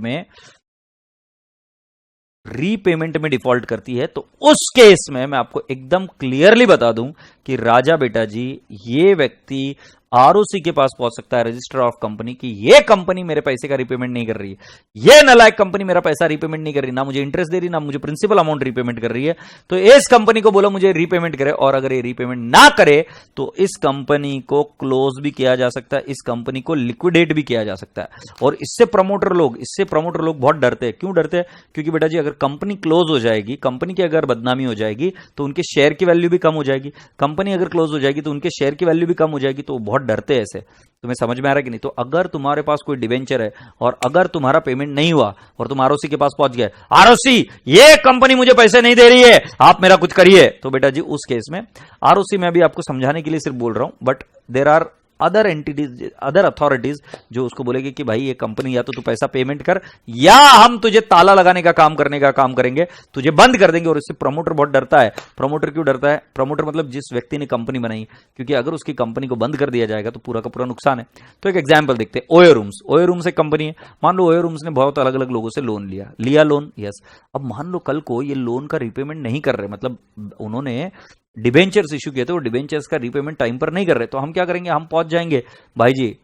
में डिफॉल्ट करती है, तो उस केस में मैं आपको एकदम क्लियरली बता दूं कि राजा बेटा जी, ये व्यक्ति आरओसी के पास पहुंच सकता है, रजिस्टर ऑफ कंपनी, की ये कंपनी मेरे पैसे का रीपेमेंट नहीं कर रही है, ये नालायक कंपनी मेरा पैसा रीपेमेंट नहीं कर रही, ना मुझे इंटरेस्ट दे रही, ना मुझे प्रिंसिपल अमाउंट रीपेमेंट कर रही है, तो इस कंपनी को बोलो मुझे रीपेमेंट करे, और अगर ये रीपेमेंट ना करे तो इस कंपनी को क्लोज भी किया जा सकता है, इस कंपनी को लिक्विडेट भी किया जा सकता है। और इससे प्रमोटर लोग बहुत डरते हैं। क्यों डरते हैं? क्योंकि बेटा जी, अगर कंपनी क्लोज हो जाएगी, कंपनी की अगर बदनामी हो जाएगी तो उनके शेयर की वैल्यू भी कम हो जाएगी, कंपनी अगर क्लोज हो जाएगी तो उनके शेयर की वैल्यू भी कम हो जाएगी, तो बहुत डरते हैं ऐसे। तुम्हें समझ में आ रहा है कि नहीं? तो अगर तुम्हारे पास कोई डिवेंचर है और अगर तुम्हारा पेमेंट नहीं हुआ और तुम आरओसी के पास पहुंच गए, आरओसी ये कंपनी मुझे पैसे नहीं दे रही है, आप मेरा कुछ करिए, तो बेटा जी उस केस में आरओसी में भी आपको समझाने के लिए सिर्फ बोल रहा हूं, but there are other entities, other authorities जो उसको बोलेगी कि भाई ये कंपनी या तो तू पैसा पेमेंट कर या हम तुझे ताला लगाने का काम करने का काम करेंगे, तुझे बंद कर देंगे। और इससे प्रमोटर बहुत डरता है। प्रमोटर क्यों डरता है? प्रमोटर मतलब जिस व्यक्ति ने कंपनी बनाई, क्योंकि अगर उसकी कंपनी को बंद कर दिया जाएगा तो पूरा का पूरा नुकसान है। तो एक एग्जाम्पल देखते हैं, ओयो रूम्स एक कंपनी है। मान लो ओयो रूम्स ने बहुत अलग अलग लोगों से लोन लिया लोन, यस। अब मान लो कल को ये लोन का रीपेमेंट नहीं कर रहे, मतलब उन्होंने डिबेंचर्स इशू किए थे, वो डिबेंचर्स का रीपेमेंट टाइम पर नहीं कर रहे, तो हम क्या करेंगे? हम पहुंच जाएंगे भाई जी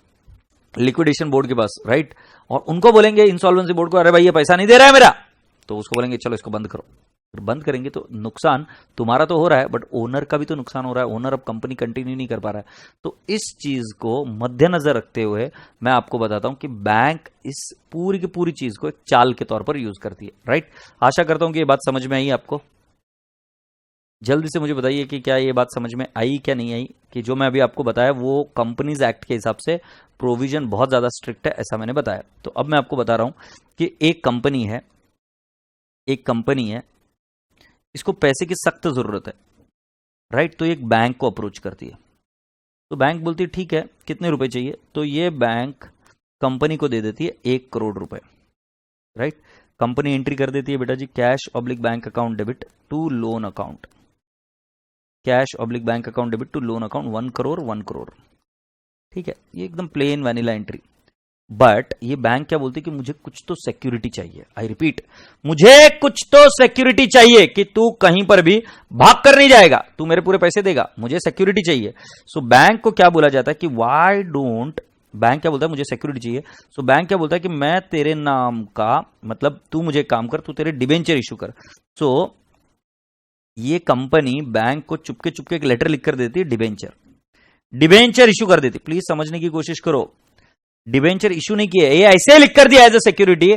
लिक्विडेशन बोर्ड के पास, राइट, और उनको बोलेंगे, इंसॉल्वेंसी बोर्ड को, अरे भाई ये पैसा नहीं दे रहा है मेरा, तो उसको बोलेंगे चलो इसको बंद करो। फिर बंद करेंगे तो नुकसान तुम्हारा तो हो रहा है, बट ओनर का भी तो नुकसान हो रहा है। ओनर अब कंपनी कंटिन्यू नहीं कर पा रहा है। तो इस चीज को मद्देनजर रखते हुए मैं आपको बताता हूं कि बैंक इस पूरी की पूरी चीज को एक चाल के तौर पर यूज करती है, राइट। आशा करता हूं कि ये बात समझ में आई आपको। जल्दी से मुझे बताइए कि क्या ये बात समझ में आई क्या नहीं आई, कि जो मैं अभी आपको बताया वो कंपनीज एक्ट के हिसाब से प्रोविजन बहुत ज्यादा स्ट्रिक्ट है, ऐसा मैंने बताया। तो अब मैं आपको बता रहा हूं कि एक कंपनी है, इसको पैसे की सख्त जरूरत है, राइट। तो एक बैंक को अप्रोच करती है, तो बैंक बोलती है ठीक है कितने रुपए चाहिए, तो ये बैंक कंपनी को दे देती है 1 करोड़ रुपए, राइट। कंपनी एंट्री कर देती है बेटा जी, cash oblique bank account debit to loan account, cash oblique bank account debit to loan account 1 crore, ठीक है। ये एकदम प्लेन वैनिला एंट्री। बट ये बैंक क्या बोलती है कि मुझे कुछ तो सिक्योरिटी चाहिए। आई रिपीट, मुझे कुछ तो सिक्योरिटी चाहिए कि तू कहीं पर भी भाग कर नहीं जाएगा, तू मेरे पूरे पैसे देगा, मुझे सिक्योरिटी चाहिए। सो बैंक को क्या बोला जाता है कि व्हाई डोंट, बैंक क्या बोलता है मुझे सिक्योरिटी चाहिए। सो बैंक क्या बोलता है कि मैं तेरे नाम का, मतलब तू मुझे काम कर, तू तेरे डिबेंचर इशू कर। सो ये कंपनी बैंक को चुपके चुपके एक लेटर लिख कर देती है, डिबेंचर इशू कर देती। प्लीज समझने की कोशिश करो, डिबेंचर इशू नहीं किया, ये ऐसे लिख कर दिया एज अ सिक्योरिटी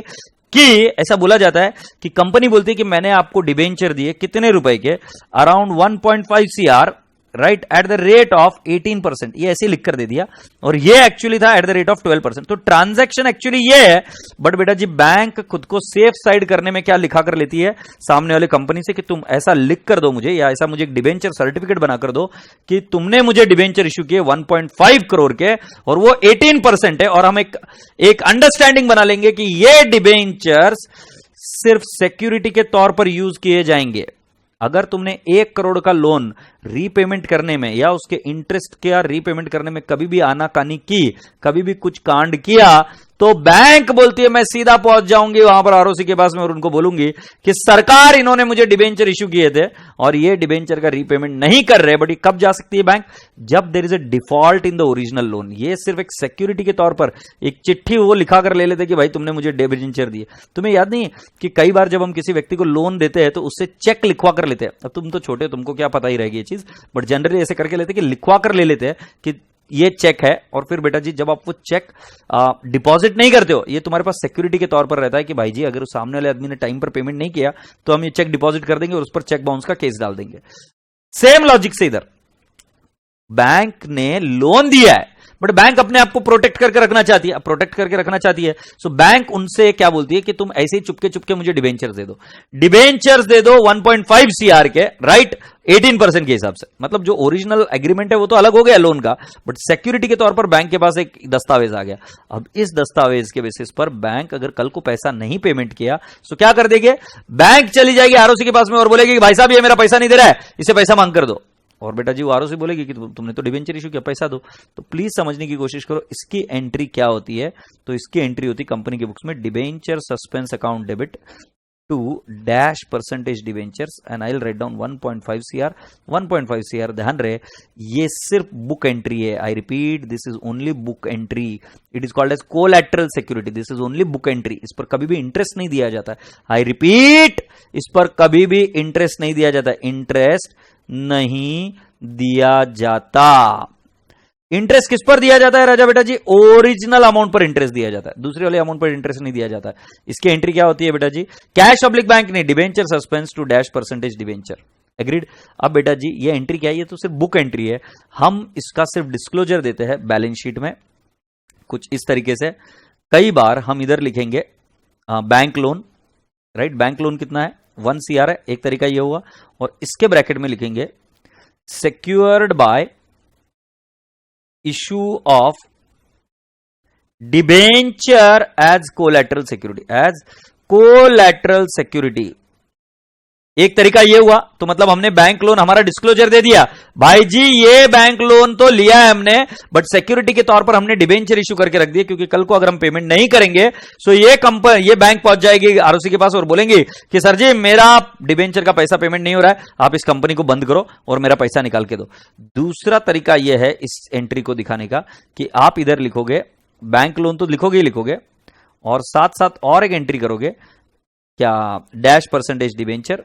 कि ऐसा बोला जाता है कि कंपनी बोलती है कि मैंने आपको डिबेंचर दिए कितने रुपए के, around 1.5 CR, right, at the rate of 18%, ये ऐसे लिख कर दे दिया, और ये एक्चुअली था एट द रेट ऑफ 12%। तो ट्रांजैक्शन एक्चुअली ये है, बट बेटा जी बैंक खुद को सेफ साइड करने में क्या लिखा कर लेती है सामने वाले कंपनी से कि तुम ऐसा लिख कर दो मुझे, या ऐसा मुझे एक डिबेंचर सर्टिफिकेट बना कर दो कि तुमने मुझे डिबेंचर इशू किए 1.5 करोड़ के और वो 18% है, और हम एक अंडरस्टैंडिंग बना लेंगे कि ये डिबेंचर्स सिर्फ सिक्योरिटी के तौर पर यूज किए जाएंगे। अगर तुमने 1 करोड़ का लोन रीपेमेंट करने में या उसके इंटरेस्ट के रीपेमेंट करने में कभी भी आनाकानी की, कभी भी कुछ कांड किया, तो बैंक बोलती है मैं सीधा पहुंच जाऊंगी वहां पर आरओसी के पास में और उनको बोलूंगी कि सरकार इन्होंने मुझे डिबेंचर इशू किए थे और ये डिबेंचर का रीपेमेंट नहीं कर रहे। बट ये कब जा सकती है बैंक? जब there is a default in the original loan. ये सिर्फ एक सिक्योरिटी के तौर पर एक चिट्ठी वो लिखा कर ले लेते कि भाई तुमने मुझे डिबेंचर दिए। तुम्हें याद नहीं है कि कई बार जब हम किसी व्यक्ति को लोन देते हैं तो उससे चेक लिखवा कर लेते हैं। अब तुम तो छोटे, तुमको क्या पता ही रहेगी ये चीज, बट जनरली ऐसे करके लेते कि लिखवा कर ले लेते हैं कि ये चेक है। और फिर बेटा जी जब आप वो चेक डिपॉजिट नहीं करते हो, ये तुम्हारे पास सिक्योरिटी के तौर पर रहता है कि भाई जी अगर उस सामने वाले आदमी ने टाइम पर पेमेंट नहीं किया तो हम ये चेक डिपॉजिट कर देंगे और उस पर चेक बाउंस का केस डाल देंगे। सेम लॉजिक से इधर बैंक ने लोन दिया है, बट बैंक अपने आप को प्रोटेक्ट करके रखना चाहती है। प्रोटेक्ट करके रखना चाहती है, सो बैंक उनसे क्या बोलती है कि तुम ऐसे ही चुपके चुपके मुझे डिबेंचर्स दे दो। डिबेंचर्स दे दो 1.5 सीआर के, राइट, 18% के हिसाब से। मतलब जो ओरिजिनल एग्रीमेंट है वो तो अलग हो गया लोन का, बट सिक्योरिटी के तौर पर बैंक के पास एक दस्तावेज आ गया। अब इस दस्तावेज के बेसिस पर बैंक अगर कल को पैसा नहीं पेमेंट किया तो क्या कर देंगे, बैंक चली जाएगी आरओसी के पास में और बोलेगी कि भाई साहब ये मेरा पैसा नहीं दे रहा है, इसे पैसा मांग कर दो। और बेटा जी वो आरओसी बोलेगी कि तुमने तो डिबेंचर इशू किया, पैसा दो। तो प्लीज समझने की कोशिश करो इसकी एंट्री क्या होती है। तो इसकी एंट्री होती है कंपनी की बुक्स में, debenture suspense account debit to dash percentage debentures and I will write down 1.5 CR. 1.5 CR, ध्यान रहे ये सिर्फ बुक एंट्री है। I repeat, this is only book entry. It is called as collateral security, this is only book entry. इस पर कभी भी interest नहीं दिया जाता। आई रिपीट, इस पर कभी भी इंटरेस्ट नहीं दिया जाता। इंटरेस्ट नहीं दिया जाता। इंटरेस्ट किस पर दिया जाता है राजा बेटा जी, ओरिजिनल अमाउंट पर इंटरेस्ट दिया जाता है, दूसरे वाले अमाउंट पर इंटरेस्ट नहीं दिया जाता है। इसकी एंट्री क्या होती है बेटा जी, कैश ऑब्लिक बैंक ने debenture suspense to dash percentage debenture. Agreed. अब बेटा जी ये एंट्री क्या है, ये तो सिर्फ बुक एंट्री है। हम इसका सिर्फ डिस्क्लोजर देते हैं बैलेंस शीट में कुछ इस तरीके से। कई बार हम इधर लिखेंगे bank loan, right, bank loan कितना है 1 सीआर है, एक तरीका ये हुआ। और इसके ब्रैकेट में लिखेंगे secured by issue of debenture as collateral security, as collateral security। एक तरीका ये हुआ, तो मतलब हमने बैंक लोन हमारा डिस्क्लोजर दे दिया, भाई जी ये बैंक लोन तो लिया है हमने, बट सिक्योरिटी के तौर पर हमने डिबेंचर इशू करके रख दिया, क्योंकि कल को अगर हम पेमेंट नहीं करेंगे सो ये कंपनी, ये बैंक पहुंच जाएगी आरओसी के पास और बोलेंगे कि सर जी मेरा डिबेंचर का पैसा पेमेंट नहीं हो रहा है, आप इस कंपनी को बंद करो और मेरा पैसा निकाल के दो। दूसरा तरीका यह है इस एंट्री को दिखाने का कि आप इधर लिखोगे बैंक लोन तो लिखोगे ही लिखोगे, और साथ साथ और एक एंट्री करोगे क्या, डैश परसेंटेज डिबेंचर,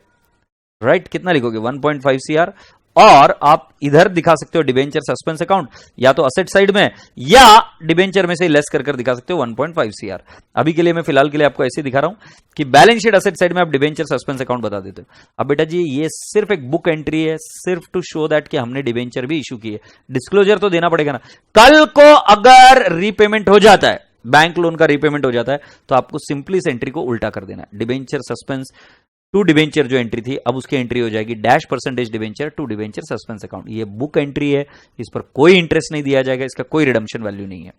राइट, कितना लिखोगे 1.5 सीआर। और आप इधर दिखा सकते हो डिबेंचर सस्पेंस अकाउंट, या तो असेट साइड में या डिबेंचर में से लेस कर दिखा सकते हो 1.5 सीआर। अभी के लिए मैं फिलहाल के लिए आपको ऐसे दिखा रहा हूं कि बैलेंस शीट असेट साइड में आप डिबेंचर सस्पेंस अकाउंट बता देते हो। अब बेटा जी ये सिर्फ एक बुक एंट्री है, सिर्फ टू शो दैट कि हमने डिबेंचर भी इशू किए। डिस्क्लोजर तो देना पड़ेगा ना, कल को अगर रीपेमेंट हो जाता है, बैंक लोन का रीपेमेंट हो जाता है, तो आपको सिंपली इस एंट्री को उल्टा कर देना है। डिबेंचर सस्पेंस टू डिबेंचर जो एंट्री थी, अब उसकी एंट्री हो जाएगी dash percentage debenture to debenture suspense account. ये बुक एंट्री है, इस पर कोई इंटरेस्ट नहीं दिया जाएगा, इसका कोई रिडम्पशन वैल्यू नहीं है।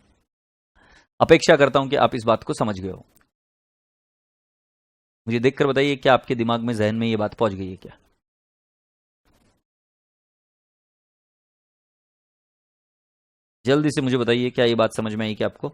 अपेक्षा करता हूं कि आप इस बात को समझ गए हो। मुझे देखकर बताइए क्या आपके दिमाग में, जहन में ये बात पहुंच गई है क्या? जल्दी से मुझे बताइए क्या ये बात समझ में आई क्या आपको?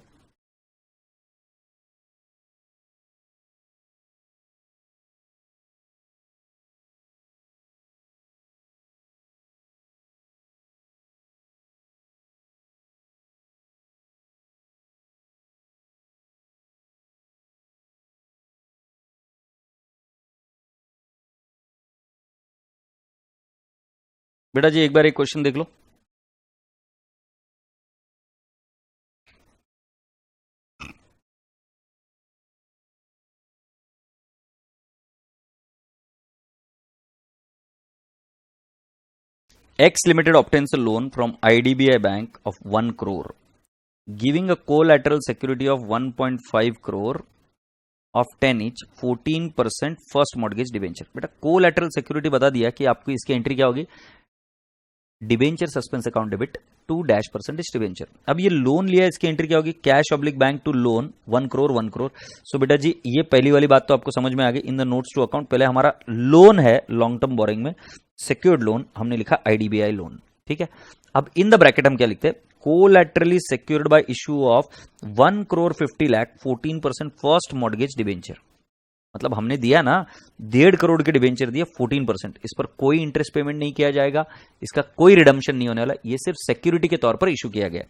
बेटा जी एक बार एक क्वेश्चन देख लो। X Limited obtains a loan from IDBI Bank of 1 crore, giving a collateral security of 1.5 crore of 10 each, 14% first mortgage debenture. बेटा कोलैटरल सिक्योरिटी बता दिया कि आपको इसकी एंट्री क्या होगी, debenture suspense account debit to dash percentage debenture. अब ये लोन लिया, इसकी एंट्री क्या होगी, cash oblique bank to loan 1 crore 1 crore. So बेटा जी ये पहली वाली बात तो आपको समझ में आ गई। In the notes to account पहले हमारा लोन है लॉन्ग टर्म बोरिंग में, सिक्योर्ड लोन हमने लिखा आईडीबीआई लोन, ठीक है। अब इन द ब्रैकेट हम क्या लिखते हैं, collaterally secured by issue of 1 crore 50 lakh 14% first mortgage debenture. मतलब हमने दिया ना 1.5 करोड़ के डिबेंचर दिया 14%, इस पर कोई इंटरेस्ट पेमेंट नहीं किया जाएगा, इसका कोई रिडम्पशन नहीं होने वाला, ये सिर्फ सिक्योरिटी के तौर पर इशू किया गया।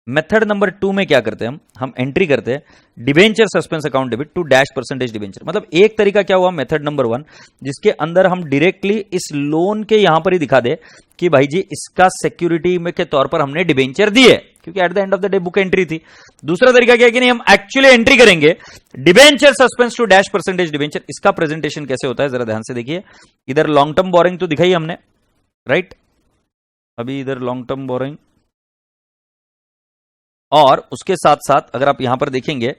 मेथड नंबर 2 में क्या करते हैं हम एंट्री करते हैं debenture suspense account debit to dash percentage debenture. मतलब एक तरीका क्या हुआ मेथड नंबर 1, जिसके अंदर हम डायरेक्टली इस लोन के यहां पर ही दिखा दे कि भाई जी इसका सिक्योरिटी में के तौर पर हमने डिबेंचर दिए, क्योंकि at the end of the day book entry थी। दूसरा तरीका क्या है कि नहीं, हम एक्चुअली एंट्री करेंगे debenture suspense to dash percentage debenture. इसका प्रेजेंटेशन कैसे होता है जरा ध्यान से देखिए। इधर लॉन्ग टर्म बोरिंग तो दिखाई हमने, राइट, अभी इधर लॉन्ग टर्म बोरिंग, और उसके साथ साथ अगर आप यहां पर देखेंगे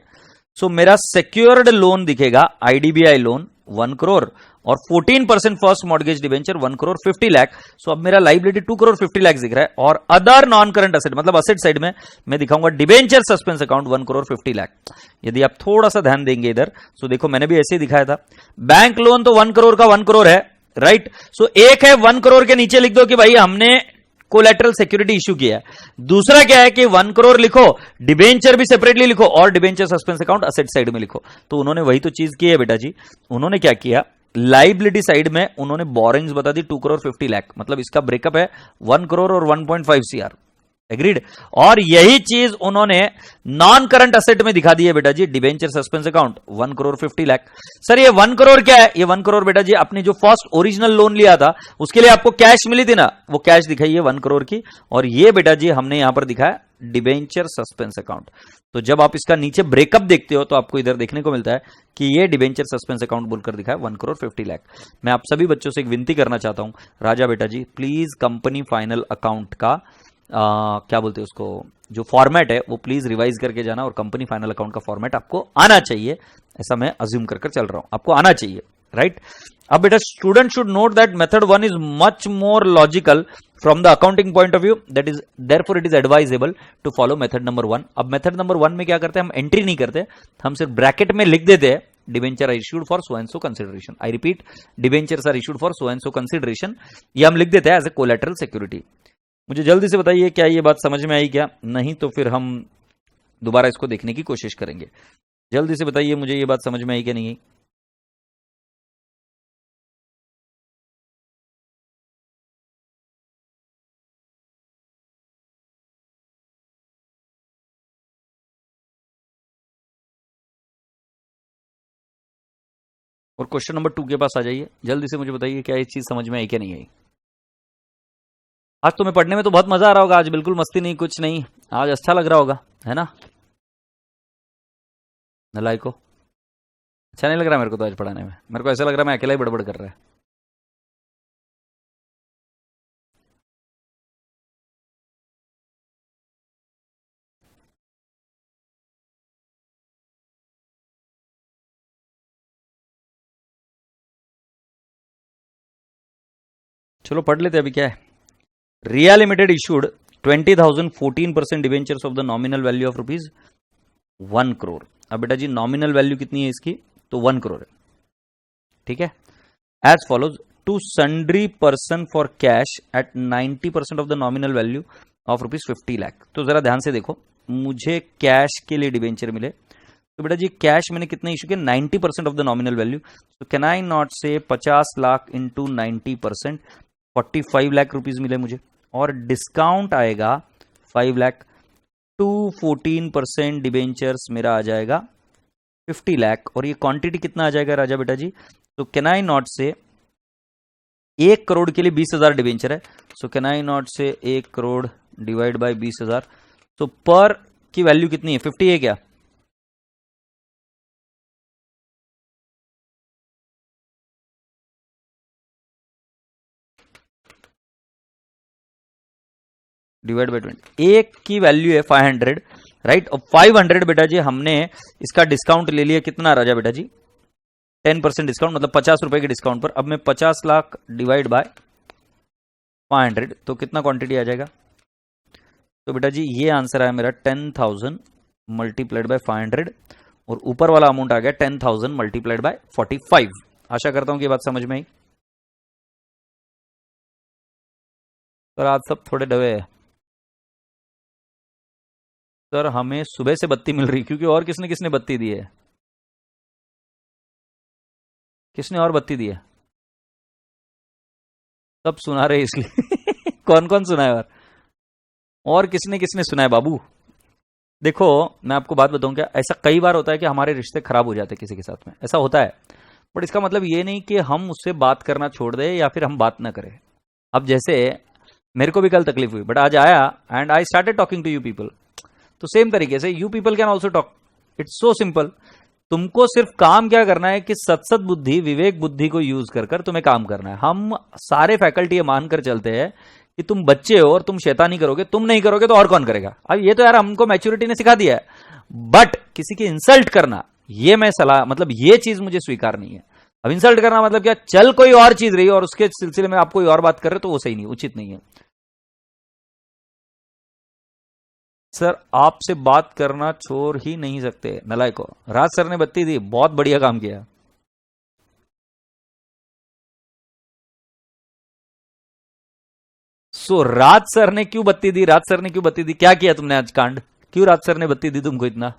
सो मेरा सिक्योर्ड लोन दिखेगा आईडीबीआई लोन 1 करोड़ और 14% first mortgage debenture 1 crore 50 lakh. So अब मेरा लाइबिलिटी 2 करोड़ 50 लाख दिख रहा है, और अदर नॉन करंट असेट मतलब असेट साइड में मैं दिखाऊंगा debenture suspense account 1 crore 50 lakh. यदि आप थोड़ा सा ध्यान देंगे इधर, सो देखो मैंने भी ऐसे ही दिखाया था, बैंक लोन तो 1 करोड़ का 1 करोड़ है, राइट। सो एक है 1 करोड़ के नीचे लिख दो कि भाई हमने कोलैटरल सिक्योरिटी इशू किया है। दूसरा क्या है कि 1 करोड़ लिखो, डिबेंचर भी सेपरेटली लिखो, और debenture suspense account asset side में लिखो। तो उन्होंने वही तो चीज की है बेटा जी। उन्होंने क्या किया, लाइबिलिटी साइड में उन्होंने बोरिंग्स बता दी 2 करोड़ 50 लाख, मतलब इसका ब्रेकअप है 1 करोड़ और 1.5 सीआर। एग्रीड। और यही चीज उन्होंने नॉन करंट असेट में दिखा दी है बेटा जी, debenture suspense account 1 crore 50 lakh. Sir ये 1 करोड़ क्या है, ये 1 करोड़ बेटा जी आपने जो फर्स्ट ओरिजिनल लोन लिया था उसके लिए आपको कैश मिली थी ना, वो कैश दिखाई है 1 करोड़ की, और ये बेटा जी हमने यहां पर दिखाया डिबेंचर सस्पेंस अकाउंट। तो जब आप इसका नीचे ब्रेकअप देखते हो तो आपको इधर देखने को मिलता है कि ये डिबेंचर सस्पेंस अकाउंट बोलकर दिखाया 1 करोड़ 50 लाख। मैं आप सभी बच्चों से एक विनती करना चाहता हूं, राजा बेटा जी प्लीज कंपनी फाइनल अकाउंट का क्या बोलते हैं उसको, जो फॉर्मेट है वो प्लीज रिवाइज करके जाना, और कंपनी फाइनल अकाउंट का फॉर्मेट आपको आना चाहिए, ऐसा मैं अज्यूम कर चल रहा हूं, आपको आना चाहिए, राइट। अब बेटा student should note that method 1 is much more logical from the accounting point of view, that is therefore it is advisable to follow method number 1। अब मेथड नंबर 1 में क्या करते हैं, हम एंट्री नहीं करते, हम सिर्फ ब्रैकेट में लिख देते हैं debenture are issued for so and so consideration. I repeat, debentures are issued for so and so consideration, ये हम लिख देते हैं एज ए कोलैटरल सिक्योरिटी। मुझे जल्दी से बताइए क्या ये बात समझ में आई क्या, नहीं तो फिर हम दोबारा इसको देखने की कोशिश करेंगे। जल्दी से बताइए मुझे ये बात समझ में आई क्या नहीं आई। और क्वेश्चन नंबर 2 के पास आ जाइए, जल्दी से मुझे बताइए क्या ये चीज समझ में आई क्या नहीं आई। आज तुम्हें पढ़ने में तो बहुत मजा आ रहा होगा, आज बिल्कुल मस्ती नहीं कुछ नहीं, आज अच्छा लग रहा होगा है ना। नलाई को अच्छा नहीं लग रहा मेरे को तो आज पढ़ाने में, मेरे को ऐसा लग रहा है मैं अकेला ही बड़बड़ कर रहा है। चलो पढ़ लेते अभी क्या है। Riya limited issued 20,000 14% debentures of the nominal value of rupees 1 crore. अब बेटा जी नॉमिनल वैल्यू कितनी है इसकी, तो 1 करोड़ है, ठीक है। As follows, to sundry person for cash at 90% of the nominal value of rupees 50 lakh. तो जरा ध्यान से देखो, मुझे कैश के लिए डिवेंचर मिले, तो बेटा जी कैश मैंने कितने इशू किया 90% ऑफ द नॉमिनल वैल्यू, तो कैन आई नॉट से 50 लाख इंटू 90% 45 लाख रुपीज मिले मुझे, और डिस्काउंट आएगा 5 लाख टू 14% डिबेंचर्स मेरा आ जाएगा 50 लाख, और ये क्वांटिटी कितना आ जाएगा राजा बेटा जी, तो कैन आई नॉट से 1 करोड़ के लिए 20,000 डिबेंचर है, सो कैन आई नॉट से 1 करोड़ डिवाइड बाय 20,000, तो पर की वैल्यू कितनी है 50 है क्या, डिवाइड बाय 20, एक की वैल्यू है 500, राइट। और 500 बेटा जी हमने इसका डिस्काउंट ले लिया कितना राजा बेटा जी 10% डिस्काउंट, मतलब 50 रुपए के डिस्काउंट पर। अब मैं 50 लाख डिवाइड बाय 500 तो कितना क्वांटिटी आ जाएगा, तो बेटा जी ये आंसर आया मेरा 10,000 मल्टीप्लाइड बाय 500, और ऊपर वाला अमाउंट आ गया 10,000 मल्टीप्लाइड बाय 45। आशा करता हूं कि बात समझ में आई। सर आज सब थोड़े डवे है सर, हमें सुबह से बत्ती मिल रही, क्योंकि और किसने किसने बत्ती दी है, किसने और बत्ती दी है, सब सुना रहे इसलिए कौन कौन सुना है और किसने किसने सुना है बाबू। देखो मैं आपको बात बताऊं क्या, ऐसा कई बार होता है कि हमारे रिश्ते खराब हो जाते हैं किसी के साथ में, ऐसा होता है, बट इसका मतलब ये नहीं कि हम उससे बात करना छोड़ दें या फिर हम बात ना करें। अब जैसे मेरे को भी कल तकलीफ हुई, बट आज आया and I started talking to you people, तो सेम तरीके से you people can also talk, it's so simple. तुमको सिर्फ काम क्या करना है कि सत्सत बुद्धि विवेक बुद्धि को यूज कर कर तुम्हें काम करना है। हम सारे फैकल्टी ये मानकर चलते हैं कि तुम बच्चे हो और तुम शैतानी करोगे, तुम नहीं करोगे तो और कौन करेगा। अब ये तो यार हमको मैच्योरिटी ने सिखा दिया है, बट किसी की इंसल्ट करना, ये मैं सलाह, मतलब ये चीज मुझे स्वीकार नहीं है। अब इंसल्ट करना मतलब क्या, चल कोई और चीज रही और उसके सिलसिले में आप कोई और बात कर रहे तो वो सही नहीं, उचित नहीं है। सर आपसे बात करना छोड़ ही नहीं सकते नलायक को। राज सर ने बत्ती दी, बहुत बढ़िया काम किया। सो राज सर ने क्यों बत्ती दी, राज सर ने क्यों बत्ती दी, क्या किया तुमने आज कांड, क्यों राज सर ने बत्ती दी तुमको इतना।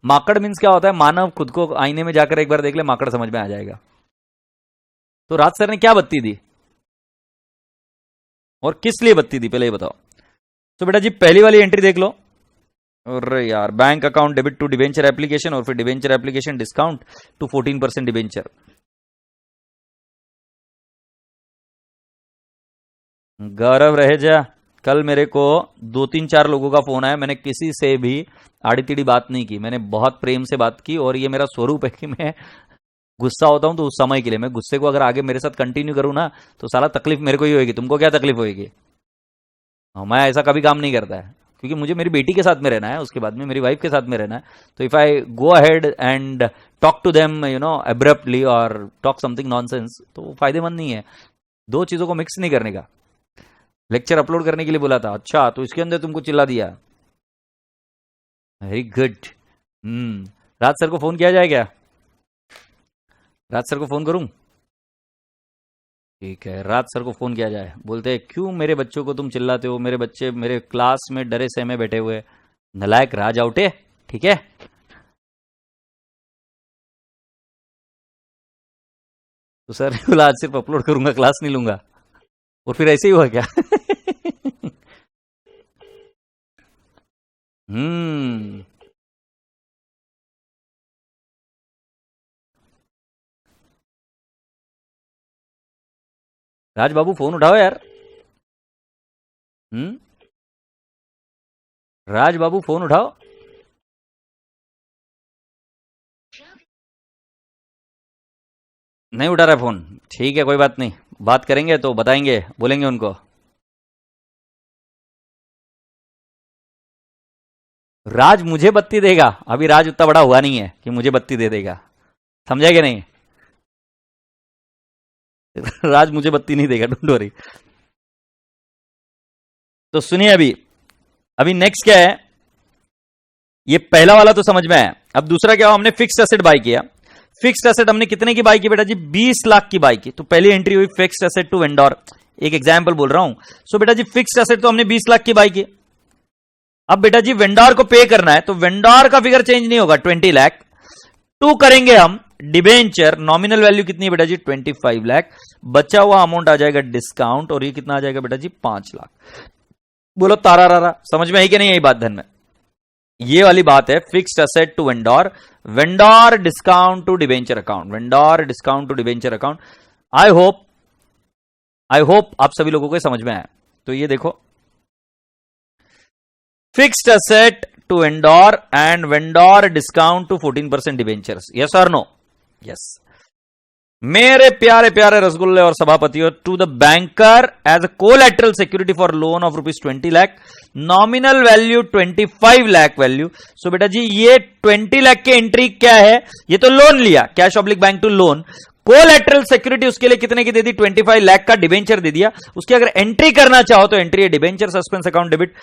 माकड़ मीन्स क्या होता है, मानव खुद को आईने में जाकर एक बार देख ले, माकड़ समझ में आ जाएगा। तो राज सर ने क्या बत्ती दी और किस लिए बत्ती दी, पहले ये बताओ। तो बेटा जी पहली वाली एंट्री देख लो। अरे यार, bank account debit to debenture application और फिर debenture application discount to 14% debenture. Gaurav Raheja, कल मेरे को 2-3-4 लोगों का फोन आया, मैंने किसी से भी आड़ी टिड़ी बात नहीं की, मैंने बहुत प्रेम से बात की। और ये मेरा स्वरूप है कि मैं गुस्सा होता हूं तो उस समय के लिए, मैं गुस्से को अगर आगे मेरे साथ कंटिन्यू करूं ना तो साला तकलीफ मेरे को ही होगी, तुमको क्या तकलीफ होगी। मैं ऐसा कभी काम नहीं करता है, क्योंकि मुझे मेरी बेटी के साथ में रहना है, उसके बाद में मेरी वाइफ के साथ में रहना है। तो if I go ahead and talk to them abruptly और टॉक समथिंग नॉनसेंस, तो वो फायदेमंद नहीं है। दो चीजों को मिक्स नहीं करने का। लेक्चर अपलोड करने के लिए बोला था, अच्छा तो इसके अंदर तुमको चिल्ला दिया, वेरी गुड। राज सर को फोन किया जाए क्या, राज सर को फोन करूं, ठीक है राज सर को फोन किया जाए। बोलते हैं क्यों मेरे बच्चों को तुम चिल्लाते हो, मेरे बच्चे मेरे क्लास में डरे सहमे बैठे हुए, नलायक राज आउटे, ठीक है। तो सर बोला आज सिर्फ अपलोड करूंगा, क्लास नहीं लूंगा, और फिर ऐसे ही हुआ क्या। हम्म राज बाबू फोन उठाओ यार। हम्म राज बाबू फोन उठाओ। नहीं उठा रहा फोन, ठीक है कोई बात नहीं, बात करेंगे तो बताएंगे, बोलेंगे उनको। राज मुझे बत्ती देगा, अभी राज उतना बड़ा हुआ नहीं है कि मुझे बत्ती दे देगा, समझा कि नहीं। राज मुझे बत्ती नहीं देगा, डोंट वरी। तो सुनिए अभी, अभी नेक्स्ट क्या है, ये पहला वाला तो समझ में आया। अब दूसरा क्या हुआ, हमने फिक्स्ड एसेट बाय किया। फिक्स्ड एसेट हमने कितने की बाय की बेटा जी, 20 लाख की बाय की। तो पहली एंट्री हुई फिक्स्ड एसेट टू वेंडर, एक एग्जांपल बोल रहा हूं। सो बेटा जी फिक्स्ड एसेट तो हमने 20 लाख की बाय की। अब बेटा जी वेंडर को पे करना है, तो वेंडर का फिगर चेंज नहीं होगा, 20 लाख। टू करेंगे हम डिबेंचर, नॉमिनल वैल्यू कितनी है बेटा जी 25 लाख, बचा हुआ अमाउंट आ जाएगा डिस्काउंट, और ये कितना आ जाएगा बेटा जी 5 लाख। बोलो तारा रारा, समझ में आई कि नहीं यही बात ध्यान में। ये वाली बात है fixed asset to vendor, vendor discount to debenture account, vendor discount to debenture account. I hope आप सभी लोगों को समझ में आया। तो ये देखो, fixed asset to vendor and vendor discount to 14% debentures, yes और नो, यस। मेरे प्यारे प्यारे रसगुल्ले और सभापतियों, to the banker as a collateral security for loan of ₹20 lakh, nominal value 25 lakh value. So बेटा जी ये 20 लाख की एंट्री क्या है, ये तो लोन लिया, cash oblique bank to loan. Collateral security उसके लिए कितने की दे दी, 25 लाख का डिबेंचर दे दिया। उसकी अगर एंट्री करना चाहो तो एंट्री है debenture suspense account debit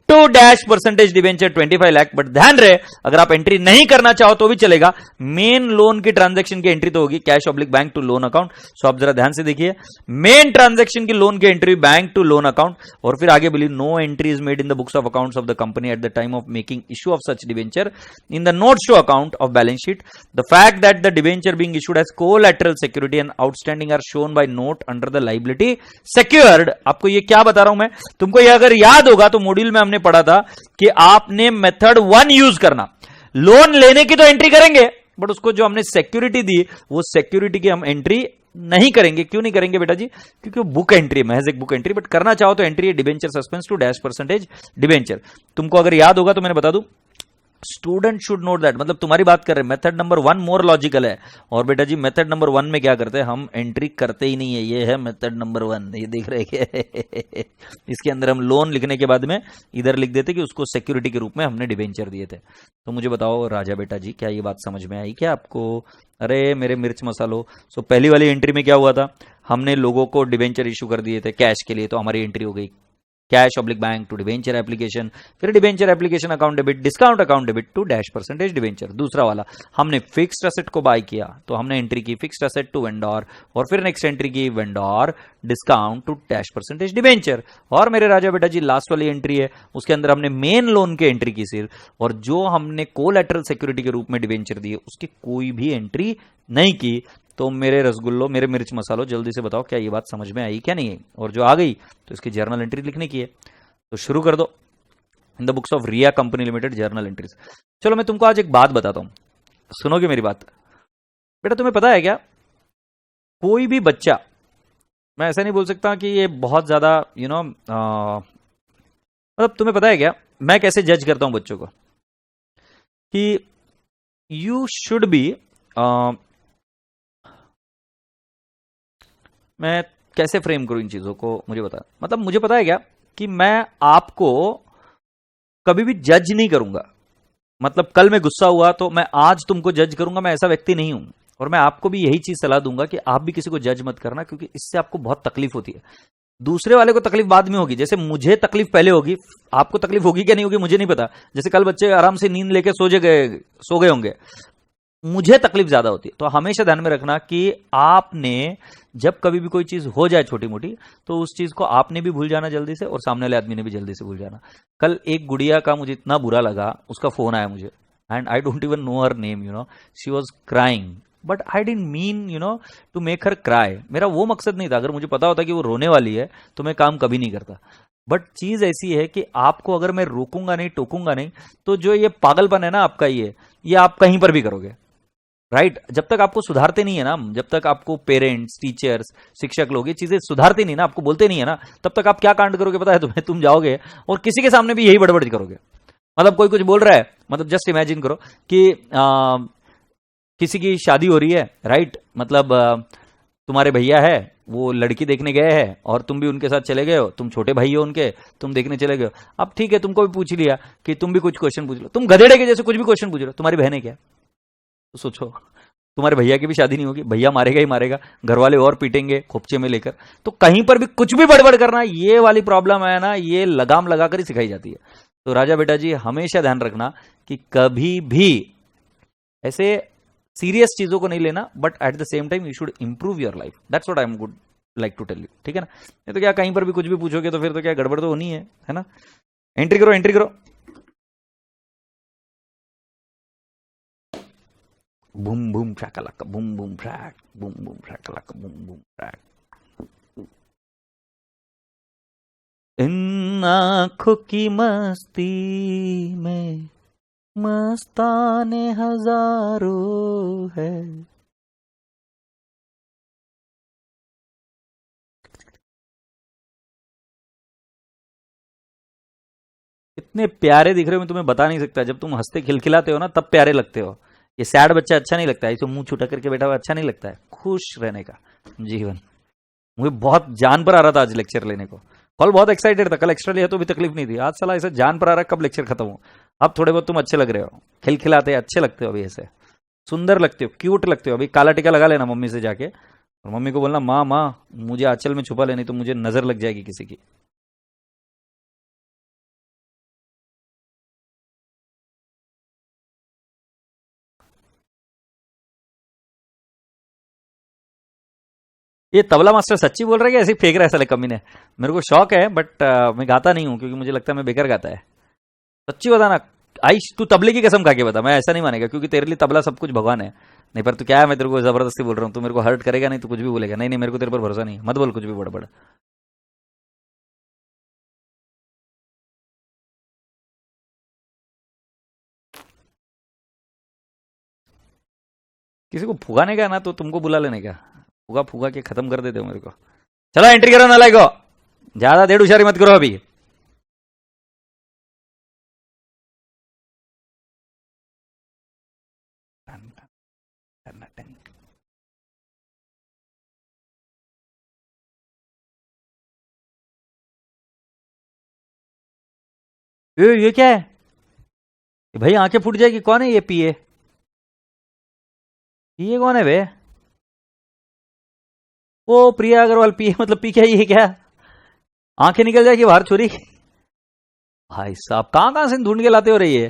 2% debenture 25 lakh. But ध्यान रहे, अगर आप एंट्री नहीं करना चाहो तो भी चलेगा, मेन लोन की ट्रांजैक्शन की एंट्री तो होगी cash oblique bank to loan account. So आप जरा ध्यान से देखिए, मेन ट्रांजैक्शन की लोन की entry bank to loan account, और फिर आगे बोली no entry is made in the books of accounts of the company at the time of making issue of such debenture in the notes to account of balance sheet. The fact that the debenture being issued as collateral security and outstanding are shown by note under the liability secured. आपको ये क्या बता रहा हूं मैं, तुमको ये अगर याद होगा तो मॉड्यूल में हमने पढ़ा था कि आपने मेथड 1 यूज करना। लोन लेने की तो एंट्री करेंगे, बट उसको जो हमने सिक्योरिटी दी वो सिक्योरिटी की हम एंट्री नहीं करेंगे। क्यों नहीं करेंगे बेटा जी, क्योंकि वो बुक एंट्री है, महज एक बुक एंट्री। बट करना चाहो तो एंट्री है डिबेंचर सस्पेंस टू -% डिबेंचर। तुमको अगर याद होगा तो मैंने बता दूं, स्टूडेंट शुड नोट दैट, मतलब तुम्हारी बात कर रहे हैं मेथड नंबर 1 मोर लॉजिकल है। और बेटा जी मेथड नंबर 1 में क्या करते हैं हम, एंट्री करते ही नहीं है, ये है मेथड नंबर 1, ये देख रहे हैं इसके अंदर हम लोन लिखने के बाद में इधर लिख देते कि उसको सिक्योरिटी के रूप में हमने डिवेंचर दिए थे। तो मुझे बताओ राजा बेटा जी, क्या ये बात समझ में आई क्या आपको? अरे मेरे मिर्च मसालो, सो पहली वाली एंट्री में क्या हुआ था, हमने लोगों को डिवेंचर इशू कर दिए थे कैश के लिए, तो हमारी एंट्री हो गई cash oblique bank to debenture application, फिर debenture application account debit, discount account debit to dash percentage debenture. दूसरा वाला हमने फिक्स्ड असेट को बाय किया, तो हमने एंट्री की फिक्स्ड असेट टू वेंडर, और फिर नेक्स्ट एंट्री की vendor discount to dash percentage debenture. और मेरे राजा बेटा जी लास्ट वाली एंट्री है, उसके अंदर हमने मेन लोन की एंट्री की सिर्फ, और जो हमने कोलैटरल सिक्योरिटी के रूप में डिवेंचर दिए उसकी कोई भी एंट्री नहीं की। तो मेरे रसगुल्लो, मेरे मिर्च मसालो, जल्दी से बताओ क्या ये बात समझ में आई क्या नहीं है? और जो आ गई तो इसकी जर्नल एंट्री लिखने की है, तो शुरू कर दो। In the books of Riya company limited journal entries. चलो मैं तुमको आज एक बात बताता हूं, सुनोगे मेरी बात? बेटा तुम्हें पता है क्या, कोई भी बच्चा, मैं ऐसा नहीं बोल सकता कि ये बहुत ज्यादा मतलब तुम्हें पता है क्या मैं कैसे जज करता हूं बच्चों को, कि यू शुड बी, मैं कैसे फ्रेम करूं इन चीजों को, मुझे बता, मतलब मुझे पता है क्या कि मैं आपको कभी भी जज नहीं करूंगा। मतलब कल मैं गुस्सा हुआ तो मैं आज तुमको जज करूंगा, मैं ऐसा व्यक्ति नहीं हूं। और मैं आपको भी यही चीज सलाह दूंगा कि आप भी किसी को जज मत करना, क्योंकि इससे आपको बहुत तकलीफ होती है। दूसरे वाले को तकलीफ बाद में होगी, जैसे मुझे तकलीफ पहले होगी, आपको तकलीफ होगी क्या नहीं होगी मुझे नहीं पता। जैसे कल बच्चे आराम से नींद लेके सो गए होंगे, मुझे तकलीफ ज्यादा होती है। तो हमेशा ध्यान में रखना कि आपने जब कभी भी कोई चीज हो जाए छोटी मोटी, तो उस चीज को आपने भी भूल जाना जल्दी से, और सामने वाले आदमी ने भी जल्दी से भूल जाना। कल एक गुड़िया का मुझे इतना बुरा लगा, उसका फोन आया मुझे, and I don't even know her name, she was crying, but I didn't mean to make her cry. मेरा वो मकसद नहीं था, अगर मुझे पता होता कि वो रोने वाली है तो मैं काम कभी नहीं करता। बट चीज ऐसी है कि आपको अगर मैं रोकूंगा नहीं, टोकूंगा नहीं, तो जो ये पागलपन है ना आपका, ये आप कहीं पर भी करोगे, राइट? जब तक आपको सुधारते नहीं है ना, जब तक आपको पेरेंट्स, टीचर्स, शिक्षक लोग ये चीजें सुधारते नहीं ना, आपको बोलते नहीं है ना, तब तक आप क्या कांड करोगे पता है तुम्हें? तुम जाओगे और किसी के सामने भी यही बड़बड़ करोगे। मतलब कोई कुछ बोल रहा है, मतलब जस्ट इमेजिन करो कि किसी की शादी हो रही है, राइट? मतलब तुम्हारे भैया है, वो लड़की देखने गए हैं और तुम भी उनके साथ चले गए हो, तुम छोटे भाई हो उनके, तुम देखने चले गए हो। अब ठीक है, तुमको भी पूछ लिया कि तुम भी कुछ क्वेश्चन पूछ लो, तुम गधेड़े के जैसे कुछ भी क्वेश्चन पूछ लो, तुम्हारी बहन है क्या? तो सोचो, तुम्हारे भैया की भी शादी नहीं होगी, भैया मारेगा ही मारेगा, घर वाले और पीटेंगे खोपचे में लेकर। तो कहीं पर भी कुछ भी बड़बड़ करना, ये वाली प्रॉब्लम है ना, ये लगाम लगाकर ही सिखाई जाती है। तो राजा बेटा जी हमेशा ध्यान रखना कि कभी भी ऐसे सीरियस चीजों को नहीं लेना, but at the same time you should improve your life, that's what I am good like to tell you, ठीक है ना? नहीं तो क्या कहीं पर भी कुछ भी पूछोगे तो फिर तो क्या गड़बड़ तो होनी है ना? एंट्री करो, एंट्री करो। बूम बूम शाकलाका बूम बूम शैक, बूम बूम शाकलाका बूम बूम शैक। इन आंखों की मस्ती में मस्ताने हजारों है। इतने प्यारे दिख रहे हो, मैं तुम्हें बता नहीं सकता। जब तुम हंसते खिलखिलाते हो ना, तब प्यारे लगते हो। ये सैड बच्चा अच्छा नहीं लगता है, इसे मुंह छुटा करके बैठा हुआ अच्छा नहीं लगता है। खुश रहने का जीवन। मुझे बहुत जान पर आ रहा था आज लेक्चर लेने को, कल बहुत एक्साइटेड था, कल एक्स्ट्रा लिया तो भी तकलीफ नहीं थी, आज साला ऐसा जान पर आ रहा है कब लेक्चर खत्म हो। अब थोड़े बहुत तुम अच्छे लग रहे हो, खिलखिलाते अच्छे लगते हो, अभी ऐसे सुंदर लगते हो, क्यूट लगते हो। अभी काला टीका लगा लेना मम्मी से जाके, और मम्मी को बोलना माँ माँ मुझे आंचल में छुपा लेनी, तो मुझे नजर लग जाएगी किसी की। ये तबला मास्टर सच्ची बोल रहा है कि ऐसे ही फेंक रहा है साले कमी ने? मेरे को शौक है, बट मैं गाता नहीं हूं, क्योंकि मुझे लगता है मैं बेकार गाता है। सच्ची बताना आइश, तू तबले की कसम खा के बता, मैं ऐसा नहीं मानेगा, क्योंकि तेरे लिए तबला सब कुछ भगवान है। नहीं पर तू क्या है, मैं तेरे को जबरदस्ती बोल रहा हूँ, तू मेरे को हर्ट करेगा नहीं, तो कुछ भी बोलेगा। नहीं नहीं, मेरे को तेरे पर भरोसा नहीं, मत बोल कुछ भी बड़ा बड़ा। किसी को फुगाने का ना, तो तुमको बुला लेने का, फुगा फुगा के खत्म कर देते हो मेरे को। चलो एंट्री करो ना, को ज्यादा देर उशारी मत करो अभी। ये क्या है? भाई आंखें फूट जाएगी। कौन है ये पीए? पीए कौन है बे? ओ प्रिया अग्रवाल पीए मतलब पी क्या? ये क्या? आंखें निकल जाएगी बाहर छोरी। भाई साहब कहां कहां से ढूंढ के लाते हो रही है?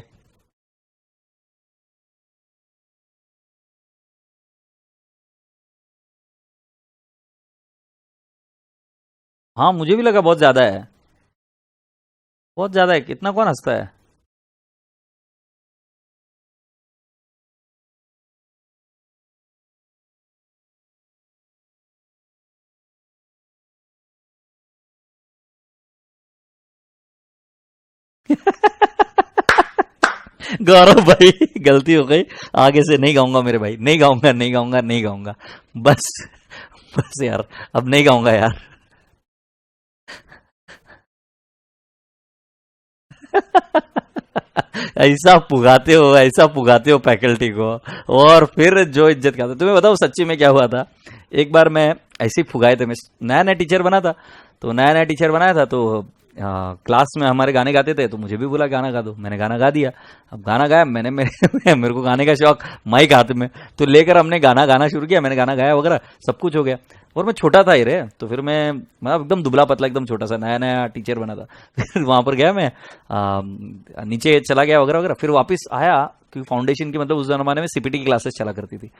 हाँ मुझे भी लगा बहुत ज्यादा है। बहुत ज्यादा है। कितना कौन हंसता है? गौरव भाई गलती हो गई। आगे से नहीं गाऊंगा मेरे भाई। नहीं गाऊंगा नहीं गाऊंगा नहीं गाऊंगा। बस। बस यार। अब नहीं गाऊंगा यार। ऐसा पुगाते हो फैकल्टी को। और फिर जो इज्जत करते। तुम्हें बताओ सच्ची में क्या हुआ था। एक बार मैं ऐसे ही फुगाए थे। मैं नया नया टीचर बना था। तो नया नया टीचर बनाया था तो क्लास में हमारे गाने गाते थे तो मुझे भी बोला गाना गा दो। मैंने गाना गा दिया। अब गाना गाया मैंने मेरे को गाने का शौक। माइक हाथ में तो लेकर हमने गाना गाना शुरू किया। मैंने गाना गाया वगैरह सब कुछ हो गया। और मैं छोटा था ही रे। तो फिर मैं एकदम दुबला पतला एकदम छोटा सा नया नया टीचर बना था। फिर वहां पर गया मैं। नीचे चला गया वगैरह वगैरह। फिर वापस आया क्योंकि फाउंडेशन की मतलब उस जमाने में सीपीटी की क्लासेस चला करती थी।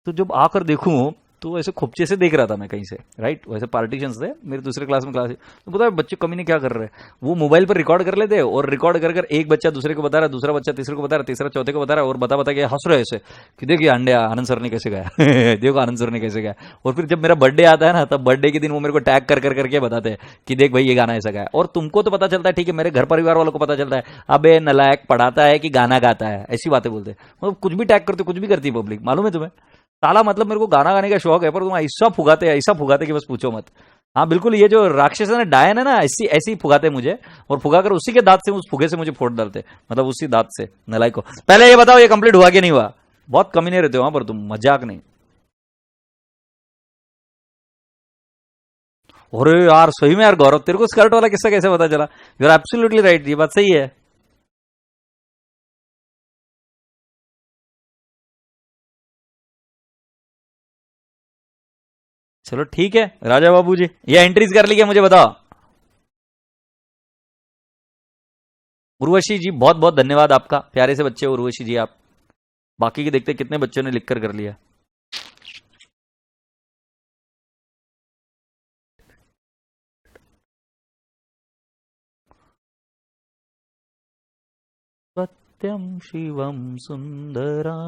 तो जब आकर देखूं तो ऐसे खुपचे से देख रहा था मैं कहीं से। राइट वैसे पार्टीशन थे मेरे दूसरे क्लास में क्लास। तो पता है बच्चे कमी नहीं क्या कर रहे हैं। वो मोबाइल पर रिकॉर्ड कर लेते और रिकॉर्ड कर एक बच्चा दूसरे को बता रहा है, दूसरा बच्चा तीसरे को बता रहा है, तीसरा चौथे को बता रहा है और बता बता के हंस रहे ऐसे कि देखिए अंडे आनंद सर ने कैसे गाया। देखो आनंद सर ने कैसे गाया। और फिर जब मेरा बर्थडे आता है ना तब बर्थडे के दिन वो मेरे को टैग कर कर करके बताते हैं कि देख भाई ये गाना ऐसा गाया। और तुमको तो पता चलता है ठीक है। मेरे घर परिवार वालों को पता चलता है अबे नलायक पढ़ाता है कि गाना गाता है। ऐसी बातें बोलते हैं। मतलब कुछ भी टैग करते कुछ भी करती है पब्लिक। मालूम है तुम्हें? साला मतलब मेरे को गाना गाने का शौक है पर तुम ऐसा फुगाते कि बस पूछो मत। हाँ बिल्कुल ये जो राक्षस है ना डायन है ना ऐसी ऐसी फुगाते मुझे। और फुगा कर उसी के दांत से उस फुगे से मुझे फोड़ डालते। मतलब उसी दांत से नलाई को। पहले ये बताओ ये कंप्लीट हुआ कि नहीं हुआ? बहुत कमी नहीं रहते हो वहां पर तुम मजाक नहीं। अरे यार सही में यार गौरव तेरे को स्कर्ट वाला किस्सा कैसे पता चला? You are absolutely right. ये बात सही है। चलो ठीक है राजा बाबू जी ये एंट्रीज कर ली क्या मुझे बताओ। उर्वशी जी बहुत बहुत धन्यवाद आपका। प्यारे से बच्चे हो उर्वशी जी आप। बाकी के देखते कितने बच्चों ने लिख कर लिया। सत्यम शिवम सुंदरा।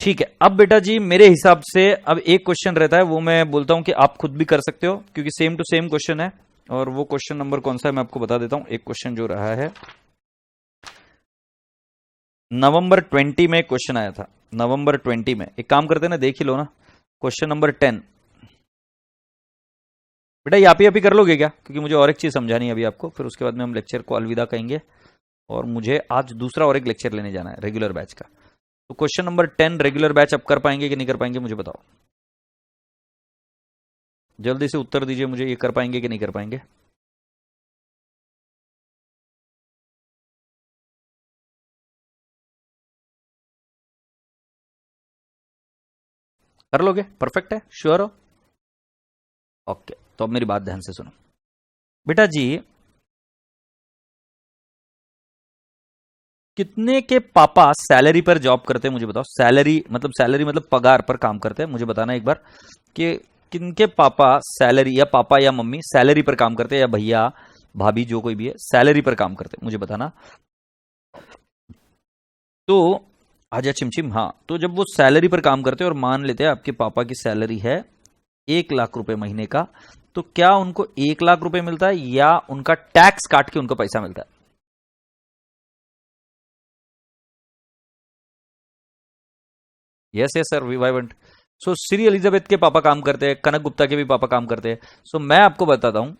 ठीक है अब बेटा जी मेरे हिसाब से अब एक क्वेश्चन रहता है वो मैं बोलता हूं कि आप खुद भी कर सकते हो क्योंकि सेम टू सेम क्वेश्चन है। और वो क्वेश्चन नंबर कौन सा है मैं आपको बता देता हूं। एक क्वेश्चन जो रहा है नवंबर 20 में क्वेश्चन आया था। नवंबर 20 में एक काम करते हैं ना देख ही लो ना। Question number 10। बेटा ये आप ही कर लोगे क्या? क्योंकि मुझे और एक चीज समझानी है अभी आपको। फिर उसके बाद में हम लेक्चर को अलविदा कहेंगे। और मुझे आज दूसरा और एक लेक्चर लेने जाना है रेगुलर बैच का। तो क्वेश्चन नंबर 10 रेगुलर बैच आप कर पाएंगे कि नहीं कर पाएंगे मुझे बताओ। जल्दी से उत्तर दीजिए मुझे ये कर पाएंगे कि नहीं कर पाएंगे। कर लोगे? परफेक्ट है श्योर हो? ओके तो अब मेरी बात ध्यान से सुनो। बेटा जी कितने के पापा सैलरी पर जॉब करते हैं मुझे बताओ। सैलरी मतलब पगार पर काम करते हैं। मुझे बताना एक बार कि किनके पापा सैलरी या पापा या मम्मी सैलरी पर काम करते हैं या भैया भाभी जो कोई भी है सैलरी पर काम करते हैं मुझे बताना। तो आजा चिमचिम। हाँ तो जब वो सैलरी पर काम करते हैं और मान लेते हैं आपके पापा की सैलरी है 1 लाख रुपए महीने का। तो क्या उनको 1 लाख रुपए मिलता है या उनका टैक्स काट के उनको पैसा मिलता है? यस यस सर रिवाइवेंट। सो श्री एलिजाबेथ के पापा काम करते हैं। कनक गुप्ता के भी पापा काम करते हैं। सो मैं आपको बताता हूं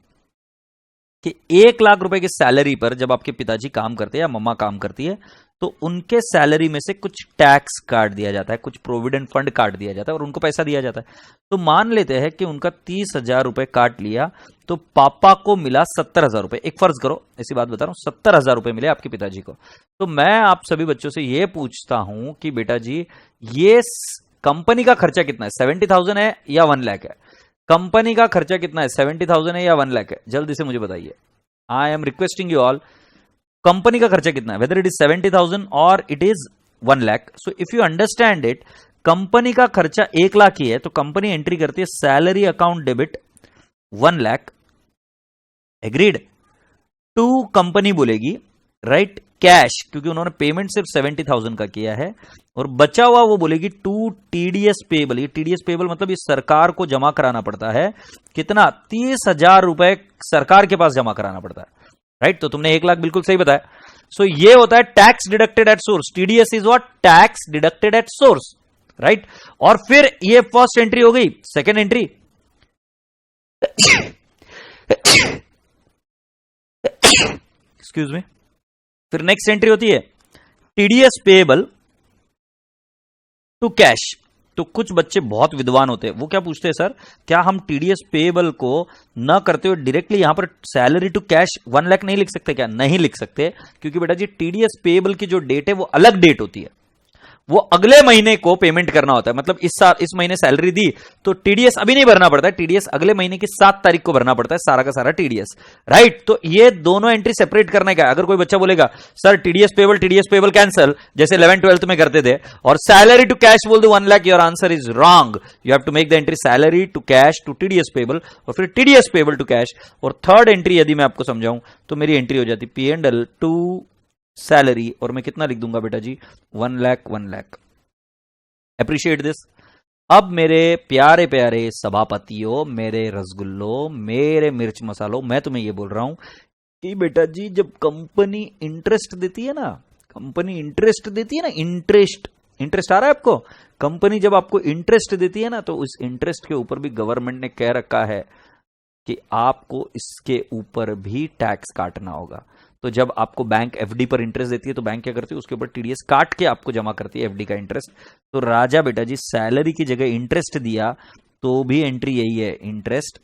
कि 1 लाख रुपए की सैलरी पर जब आपके पिताजी काम करते हैं या मम्मा काम करती है तो उनके सैलरी में से कुछ टैक्स काट दिया जाता है, कुछ प्रोविडेंट फंड काट दिया जाता है और उनको पैसा दिया जाता है। तो मान लेते हैं कि उनका 30,000 रुपए काट लिया, तो पापा को मिला 70,000 रुपए। एक फर्ज करो, ऐसी बात बता रहा हूं, 70,000 रुपए मिले आपके पिताजी को। तो मैं आप सभी बच्चों से यह पूछता हूं कि बेटा जी, ये कंपनी का खर्चा कितना है? 70,000 है या 1 लाख है? कंपनी का खर्चा कितना है? 70,000 है या 1 लाख है? जल्दी से मुझे बताइए। I am requesting you all, company का खर्चा कितना है? वेदर इट इज 70,000 और it is 1 lakh. So if you understand it, company का खर्चा 1 लाख ही है, तो कंपनी एंट्री करती है salary account debit 1 lakh, agreed. To company बोलेगी राइट कैश, क्योंकि उन्होंने पेमेंट सिर्फ 70,000 का किया है, और बचा हुआ वो बोलेगी टू टीडीएस पेबल। ये टीडीएस पेबल मतलब ये सरकार को जमा कराना पड़ता है। कितना? 30,000 रुपए सरकार के पास जमा कराना पड़ता है, राइट। तो तुमने 1 लाख बिल्कुल सही बताया। सो ये होता है tax deducted at source. TDS is what? Tax deducted at source, right. और फिर ये फर्स्ट एंट्री हो गई। सेकेंड एंट्री एक्सक्यूज मी, फिर नेक्स्ट एंट्री होती है टीडीएस पेएबल टू कैश। तो कुछ बच्चे बहुत विद्वान होते हैं, वो क्या पूछते हैं, सर क्या हम टीडीएस पेएबल को न करते हुए डायरेक्टली यहां पर सैलरी टू कैश 1 लाख नहीं लिख सकते क्या? नहीं लिख सकते, क्योंकि बेटा जी टीडीएस पेएबल की जो डेट है वो अलग डेट होती है, वो अगले महीने को पेमेंट करना होता है। मतलब इस महीने सैलरी दी तो टीडीएस अभी नहीं भरना पड़ता है, टीडीएस अगले महीने की 7 तारीख को भरना पड़ता है, सारा का सारा टीडीएस, राइट। तो ये दोनों एंट्री सेपरेट करने का। अगर कोई बच्चा बोलेगा सर टीडीएस पेबल कैंसल, जैसे 11th-12th में करते थे, और सैलरी टू कैश बोल दो 1 lakh, your answer is wrong. You have to make the entry salary to cash to TDS payable और फिर टीडीएस पेबल टू कैश। और थर्ड एंट्री यदि मैं आपको समझाऊं तो मेरी एंट्री हो जाती P&L टू सैलरी, और मैं कितना लिख दूंगा बेटा जी? 1 लाख। Appreciate this. अब मेरे प्यारे प्यारे सभापतियों, मेरे रसगुल्लो, मेरे मिर्च मसालों, मैं तुम्हें यह बोल रहा हूं कि बेटा जी जब कंपनी इंटरेस्ट देती है ना, इंटरेस्ट आ रहा है आपको? कंपनी जब आपको इंटरेस्ट देती है ना, तो उस इंटरेस्ट के ऊपर भी गवर्नमेंट ने कह रखा है कि आपको इसके ऊपर भी टैक्स काटना होगा। तो जब आपको बैंक एफडी पर इंटरेस्ट देती है तो बैंक क्या करती है? उसके ऊपर टीडीएस काट के आपको जमा करती है एफडी का इंटरेस्ट। तो राजा बेटा जी सैलरी की जगह इंटरेस्ट दिया तो भी एंट्री यही है, interest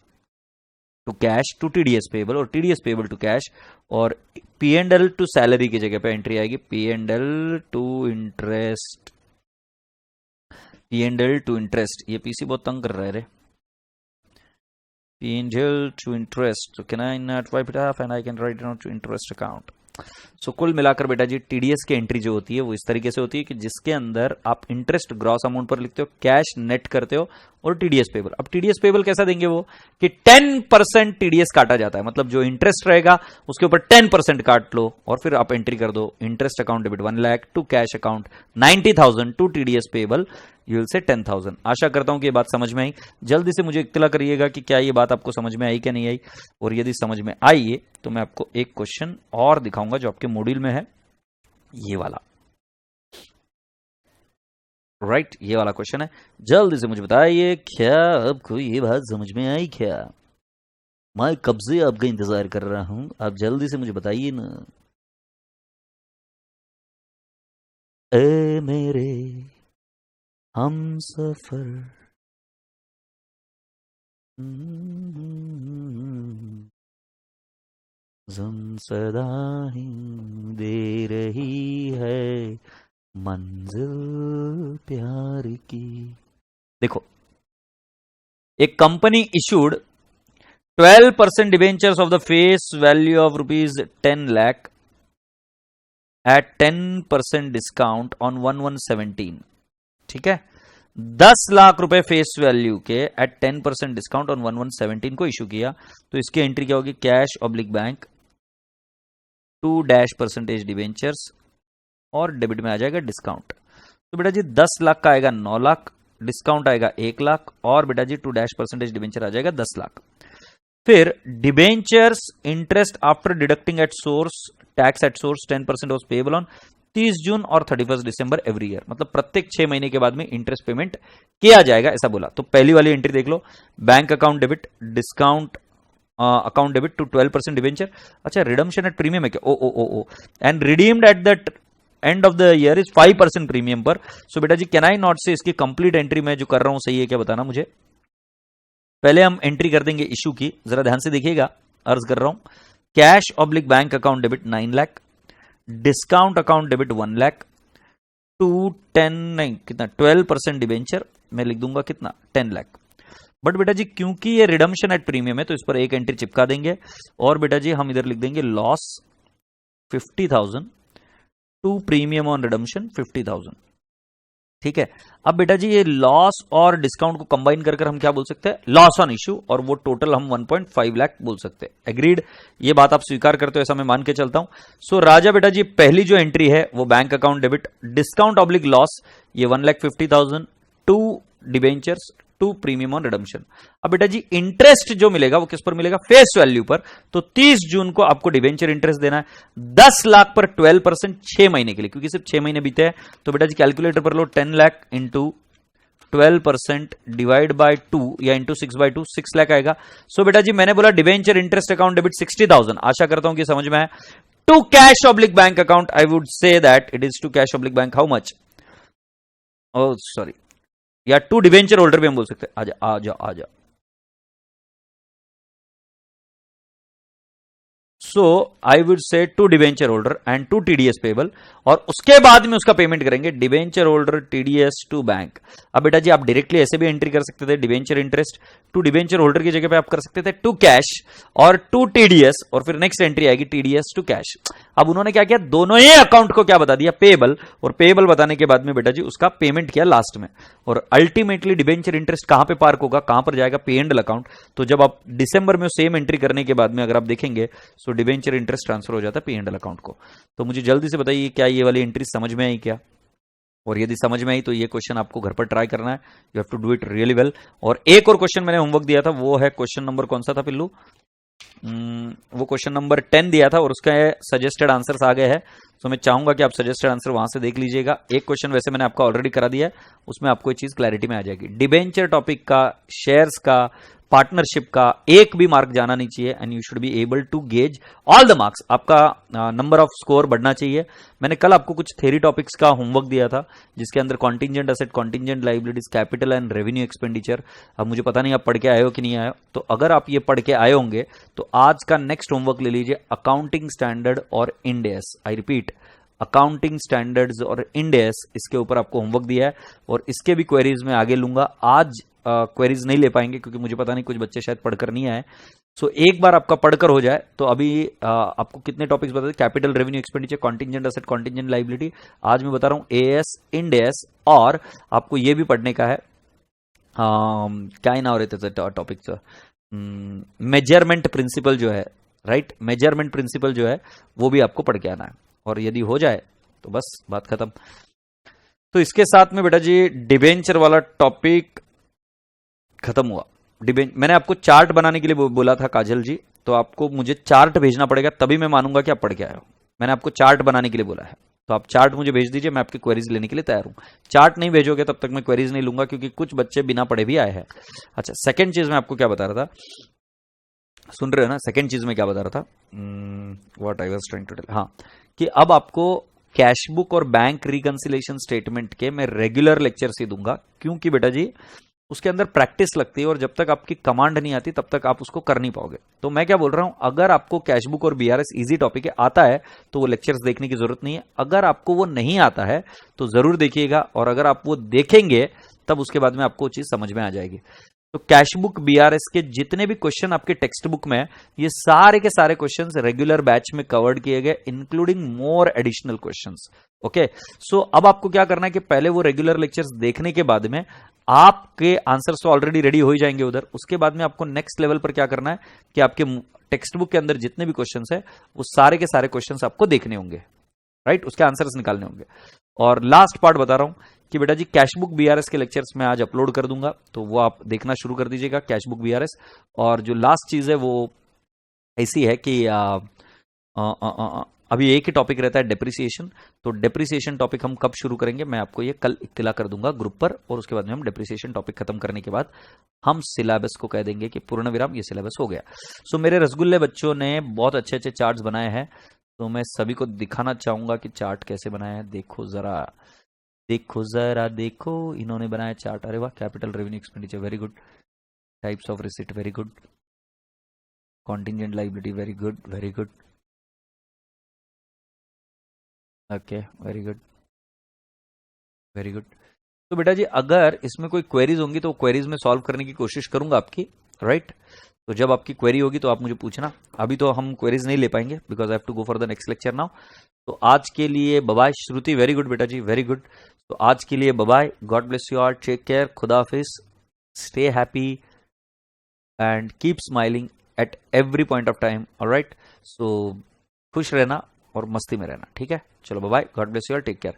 to cash to TDS payable और टीडीएस पेबल टू कैश, और P&L टू सैलरी की जगह पे एंट्री आएगी P&L to interest. P&L to interest, ये पीसी बहुत तंग कर रहा है रे। P&L to interest. So can I not wipe it off and I can write it down to interest account. सो कुल मिलाकर बेटा जी टीडीएस की एंट्री जो होती है वो इस तरीके से होती है कि जिसके अंदर आप इंटरेस्ट ग्रॉस अमाउंट पर लिखते हो, कैश नेट करते हो, और टीडीएस पेबल। अब टीडीएस पेबल कैसा देंगे वो कि 10% टीडीएस काटा जाता है, मतलब जो इंटरेस्ट रहेगा उसके ऊपर 10% काट लो और फिर आप एंट्री कर दो interest account debit 1 lakh to cash account 90,000 to TDS payable you will say 10,000। आशा करता हूं कि ये बात समझ में आई। जल्दी से मुझे इत्तला करिएगा कि क्या ये बात आपको समझ में आई क्या नहीं आई, और यदि समझ में आई है तो मैं आपको एक क्वेश्चन और दिखाऊंगा जो आपके मॉड्यूल में है, ये वाला, राइट ये वाला क्वेश्चन है। जल्दी से मुझे बताइए क्या आपको ये बात समझ में आई क्या? मैं कब से आपका इंतजार कर रहा हूं, आप जल्दी से मुझे बताइए ना। ए मेरे हम सफर सदा ही दे रही है मंजिल प्यार की। देखो, एक company issued 12% debentures of the face value of ₹10 lakh at 10% discount on 11/17। ठीक है, 10 लाख रुपए फेस वैल्यू के एट 10% डिस्काउंट ऑन 11/17 को इशू किया। तो इसकी एंट्री क्या होगी? कैश ऑब्लिक बैंक 2% डिबेंचर्स और डेबिट में आ जाएगा डिस्काउंट। तो बेटा जी 10 लाख का आएगा 9 लाख, डिस्काउंट आएगा 1 लाख, और बेटा जी 2% डिबेंचर आ जाएगा 10 लाख। फिर debentures interest after deducting at source tax at source 10% was payable on 30 जून और 31 दिसंबर एवरी ईयर। मतलब प्रत्येक 6 महीने के बाद में इंटरेस्ट पेमेंट किया जाएगा, ऐसा बोला। तो पहली वाली एंट्री देख लो, bank account debit discount account debit to 12% debenture. अच्छा, रिडम्पशन एट प्रीमियम है क्या? ओ and redeemed at the end of the year is 5% premium पर। सो बेटा जी कैन आई नॉट से इसकी कंप्लीट एंट्री मैं जो कर रहा हूं सही है क्या, बताना मुझे। पहले हम एंट्री कर देंगे इशू की, जरा ध्यान से देखिएगा, अर्ज कर रहा हूं। Cash oblique bank account debit 9 lakh, discount account debit 1 lakh, 12% debenture मैं लिख दूंगा कितना 10 लाख। बट बेटा जी क्योंकि ये रिडम्पशन एट प्रीमियम है तो इस पर एक एंट्री चिपका देंगे और बेटा जी हम इधर लिख देंगे loss 50,000 to premium on redemption 50,000। ठीक है, अब बेटा जी ये लॉस और डिस्काउंट को कंबाइन कर हम क्या बोल सकते हैं, लॉस ऑन इशू, और वो टोटल हम 1.5 लाख बोल सकते हैं। एग्रीड, ये बात आप स्वीकार करते हो ऐसा मैं मान के चलता हूं। सो राजा बेटा जी पहली जो एंट्री है वो bank account debit, discount oblique loss ये 1,50,000 to debentures to premium on redemption. अब बेटा जी इंटरेस्ट जो मिलेगा वो किस पर मिलेगा, फेस वैल्यू पर। तो 30 जून को आपको डिबेंचर इंटरेस्ट देना है 10 लाख पर 12% 6 महीने के लिए, क्योंकि सिर्फ 6 महीने बीते हैं। तो बेटा जी कैलकुलेटर पर लो 10 लाख इंटू 12% डिवाइड बाय 2 या इंटू 6/2 6 लाख आएगा। सो बेटा जी मैंने बोला डिबेंचर इंटरेस्ट अकाउंट डेबिट 60,000, आशा करता हूं कि समझ में आए। To cash oblique bank account I would say that it is to cash oblique bank how much, ओ सॉरी, या टू डिवेंचर होल्डर भी हम बोल सकते हैं। आजा so I would say to debenture holder and to TDS payable, और उसके बाद में उसका पेमेंट करेंगे debenture holder TDS to bank. अब बेटा जी आप डायरेक्टली ऐसे भी एंट्री कर सकते थे, debenture interest to debenture holder की जगह पे आप कर सकते थे टू कैश और टू टीडीएस, और फिर नेक्स्ट एंट्री आएगी टीडीएस टू कैश। अब उन्होंने क्या किया, दोनों ही अकाउंट को क्या बता दिया, पेबल, और पेबल बताने के बाद में बेटा जी उसका पेमेंट किया लास्ट में। और अल्टीमेटली डिवेंचर इंटरेस्ट कहां पे पार्क होगा, कहां पर जाएगा, पे एंड अकाउंट। तो जब आप दिसंबर में सेम एंट्री करने के बाद में अगर आप देखेंगे सो डिवेंचर इंटरेस्ट ट्रांसफर हो जाता है पी एंड अकाउंट को। तो मुझे जल्दी से बताइए क्या ये वाली एंट्री समझ में आई क्या, और यदि समझ में आई तो ये क्वेश्चन आपको घर पर ट्राई करना है, you have to do it really well. और एक और क्वेश्चन मैंने होमवर्क दिया था, वो है क्वेश्चन नंबर कौन सा था पिल्लू, वो क्वेश्चन नंबर 10 दिया था और उसका सजेस्टेड आंसर्स आ गए हैं। तो मैं चाहूंगा कि आप सजेस्टेड आंसर वहां से देख लीजिएगा। एक क्वेश्चन वैसे मैंने आपको ऑलरेडी करा दिया है, उसमें आपको ये चीज क्लैरिटी में आ जाएगी। डिबेंचर टॉपिक का, शेयर्स का, पार्टनरशिप का एक भी मार्क जाना नहीं चाहिए, and you should be able to gauge all the marks. आपका नंबर ऑफ स्कोर बढ़ना चाहिए। मैंने कल आपको कुछ थ्योरी टॉपिक्स का होमवर्क दिया था जिसके अंदर contingent asset, contingent liabilities, capital and revenue expenditure. अब मुझे पता नहीं आप पढ़ के आए हो कि नहीं आए हो, तो अगर आप ये पढ़ के आए होंगे तो आज का नेक्स्ट होमवर्क ले लीजिए अकाउंटिंग स्टैंडर्ड और end S. I repeat, accounting standards और इंड एस, इसके ऊपर आपको होमवर्क दिया है और इसके भी क्वेरीज में आगे लूंगा। आज क्वेरीज नहीं ले पाएंगे क्योंकि मुझे पता नहीं कुछ बच्चे शायद पढ़कर नहीं आए। सो एक बार आपका पढ़कर हो जाए तो अभी आपको कितने टॉपिक्स बता दें, capital, revenue, expenditure, contingent asset, contingent liability, आज मैं बता रहा हूं एएस, इंड एस, और आपको ये भी पढ़ने का है क्या ही ना हो रहे थे टॉपिक्स, मेजरमेंट प्रिंसिपल जो है, राइट, मेजरमेंट प्रिंसिपल जो है वो भी आपको पढ़ के आना है। और यदि हो जाए तो बस बात खत्म। तो इसके साथ में बेटा जी डिबेंचर वाला टॉपिक खत्म हुआ। मैंने आपको चार्ट बनाने के लिए बोला था काजल जी, तो आपको मुझे चार्ट भेजना पड़ेगा तभी मैं मानूंगा कि आप पढ़ के आए हो। मैंने आपको चार्ट बनाने के लिए बोला है, तो आप चार्ट मुझे भेज दीजिए, मैं आपकी क्वेरीज लेने के लिए तैयार हूं। चार्ट नहीं भेजोगे तब तक मैं क्वेरीज नहीं लूंगा क्योंकि कुछ बच्चे बिना पढ़े भी आए हैं। अच्छा, सेकेंड चीज मैं आपको क्या बता रहा था, सुन रहे हो ना, सेकेंड चीज में क्या बता रहा था, what I was trying to tell, हाँ, कि अब आपको कैश बुक और बैंक रिकंसिलेशन स्टेटमेंट के मैं रेगुलर लेक्चर्स ही दूंगा, क्योंकि बेटा जी उसके अंदर प्रैक्टिस लगती है और जब तक आपकी कमांड नहीं आती तब तक आप उसको कर नहीं पाओगे। तो मैं क्या बोल रहा हूं, अगर आपको कैश बुक और बीआरएस इजी टॉपिक है, आता है, तो वो लेक्चर्स देखने की जरूरत नहीं है। अगर आपको वो नहीं आता है तो जरूर देखिएगा, और अगर आप वो देखेंगे तब उसके बाद में आपको वो चीज समझ में आ जाएगी। तो कैश बुक, बीआरएस के जितने भी क्वेश्चन आपके टेक्स्ट बुक में है, ये सारे के सारे क्वेश्चंस रेगुलर बैच में कवर्ड किए गए, including more additional questions. Okay, so अब आपको क्या करना है कि पहले वो रेगुलर लेक्चर्स देखने के बाद में आपके आंसर्स तो ऑलरेडी रेडी हो ही जाएंगे उधर। उसके बाद में आपको नेक्स्ट लेवल पर क्या करना है कि आपके टेक्स्ट बुक के अंदर जितने भी क्वेश्चंस है वो सारे के सारे क्वेश्चंस आपको देखने होंगे, राइट, उसके आंसर्स निकालने होंगे। और लास्ट पार्ट बता रहा हूं कि बेटा जी कैश बुक बीआरएस के लेक्चर्स मैं आज अपलोड कर दूंगा, तो वो आप देखना शुरू कर दीजिएगा, कैश बुक बीआरएस। और जो लास्ट चीज है वो ऐसी है कि अभी एक ही टॉपिक रहता है डेप्रिसिएशन, तो डेप्रिसिएशन टॉपिक हम कब शुरू करेंगे मैं आपको ये कल इत्तिला कर दूंगा ग्रुप पर, और उसके बाद में हम डेप्रिसिएशन टॉपिक खत्म करने के बाद हम सिलेबस को कह देंगे कि पूर्ण विराम, ये सिलेबस हो गया। सो मेरे रसगुल्ले बच्चों ने बहुत अच्छे अच्छे चार्ट्स बनाए हैं, तो मैं सभी को दिखाना चाहूंगा कि चार्ट कैसे बनाया है। देखो जरा, देखो जरा, देखो इन्होंने बनाया चार्ट। अरे वाह, capital revenue expenditure very good, types of receipt very good, contingent liability very good, very good, okay very good, very good. तो बेटा जी अगर इसमें कोई क्वेरीज होंगी तो क्वेरीज में सॉल्व करने की कोशिश करूंगा आपकी, राइट। तो जब आपकी क्वेरी होगी तो आप मुझे पूछना। अभी तो हम क्वेरीज नहीं ले पाएंगे because I have to go for the next lecture now. तो आज के लिए बाय। श्रुति वेरी गुड बेटा जी, वेरी गुड। तो आज के लिए bye, God bless you all, take care, खुदा हाफिज, stay happy and keep smiling at every point of time, alright. So खुश रहना और मस्ती में रहना, ठीक है। चलो bye, God bless you all, take care.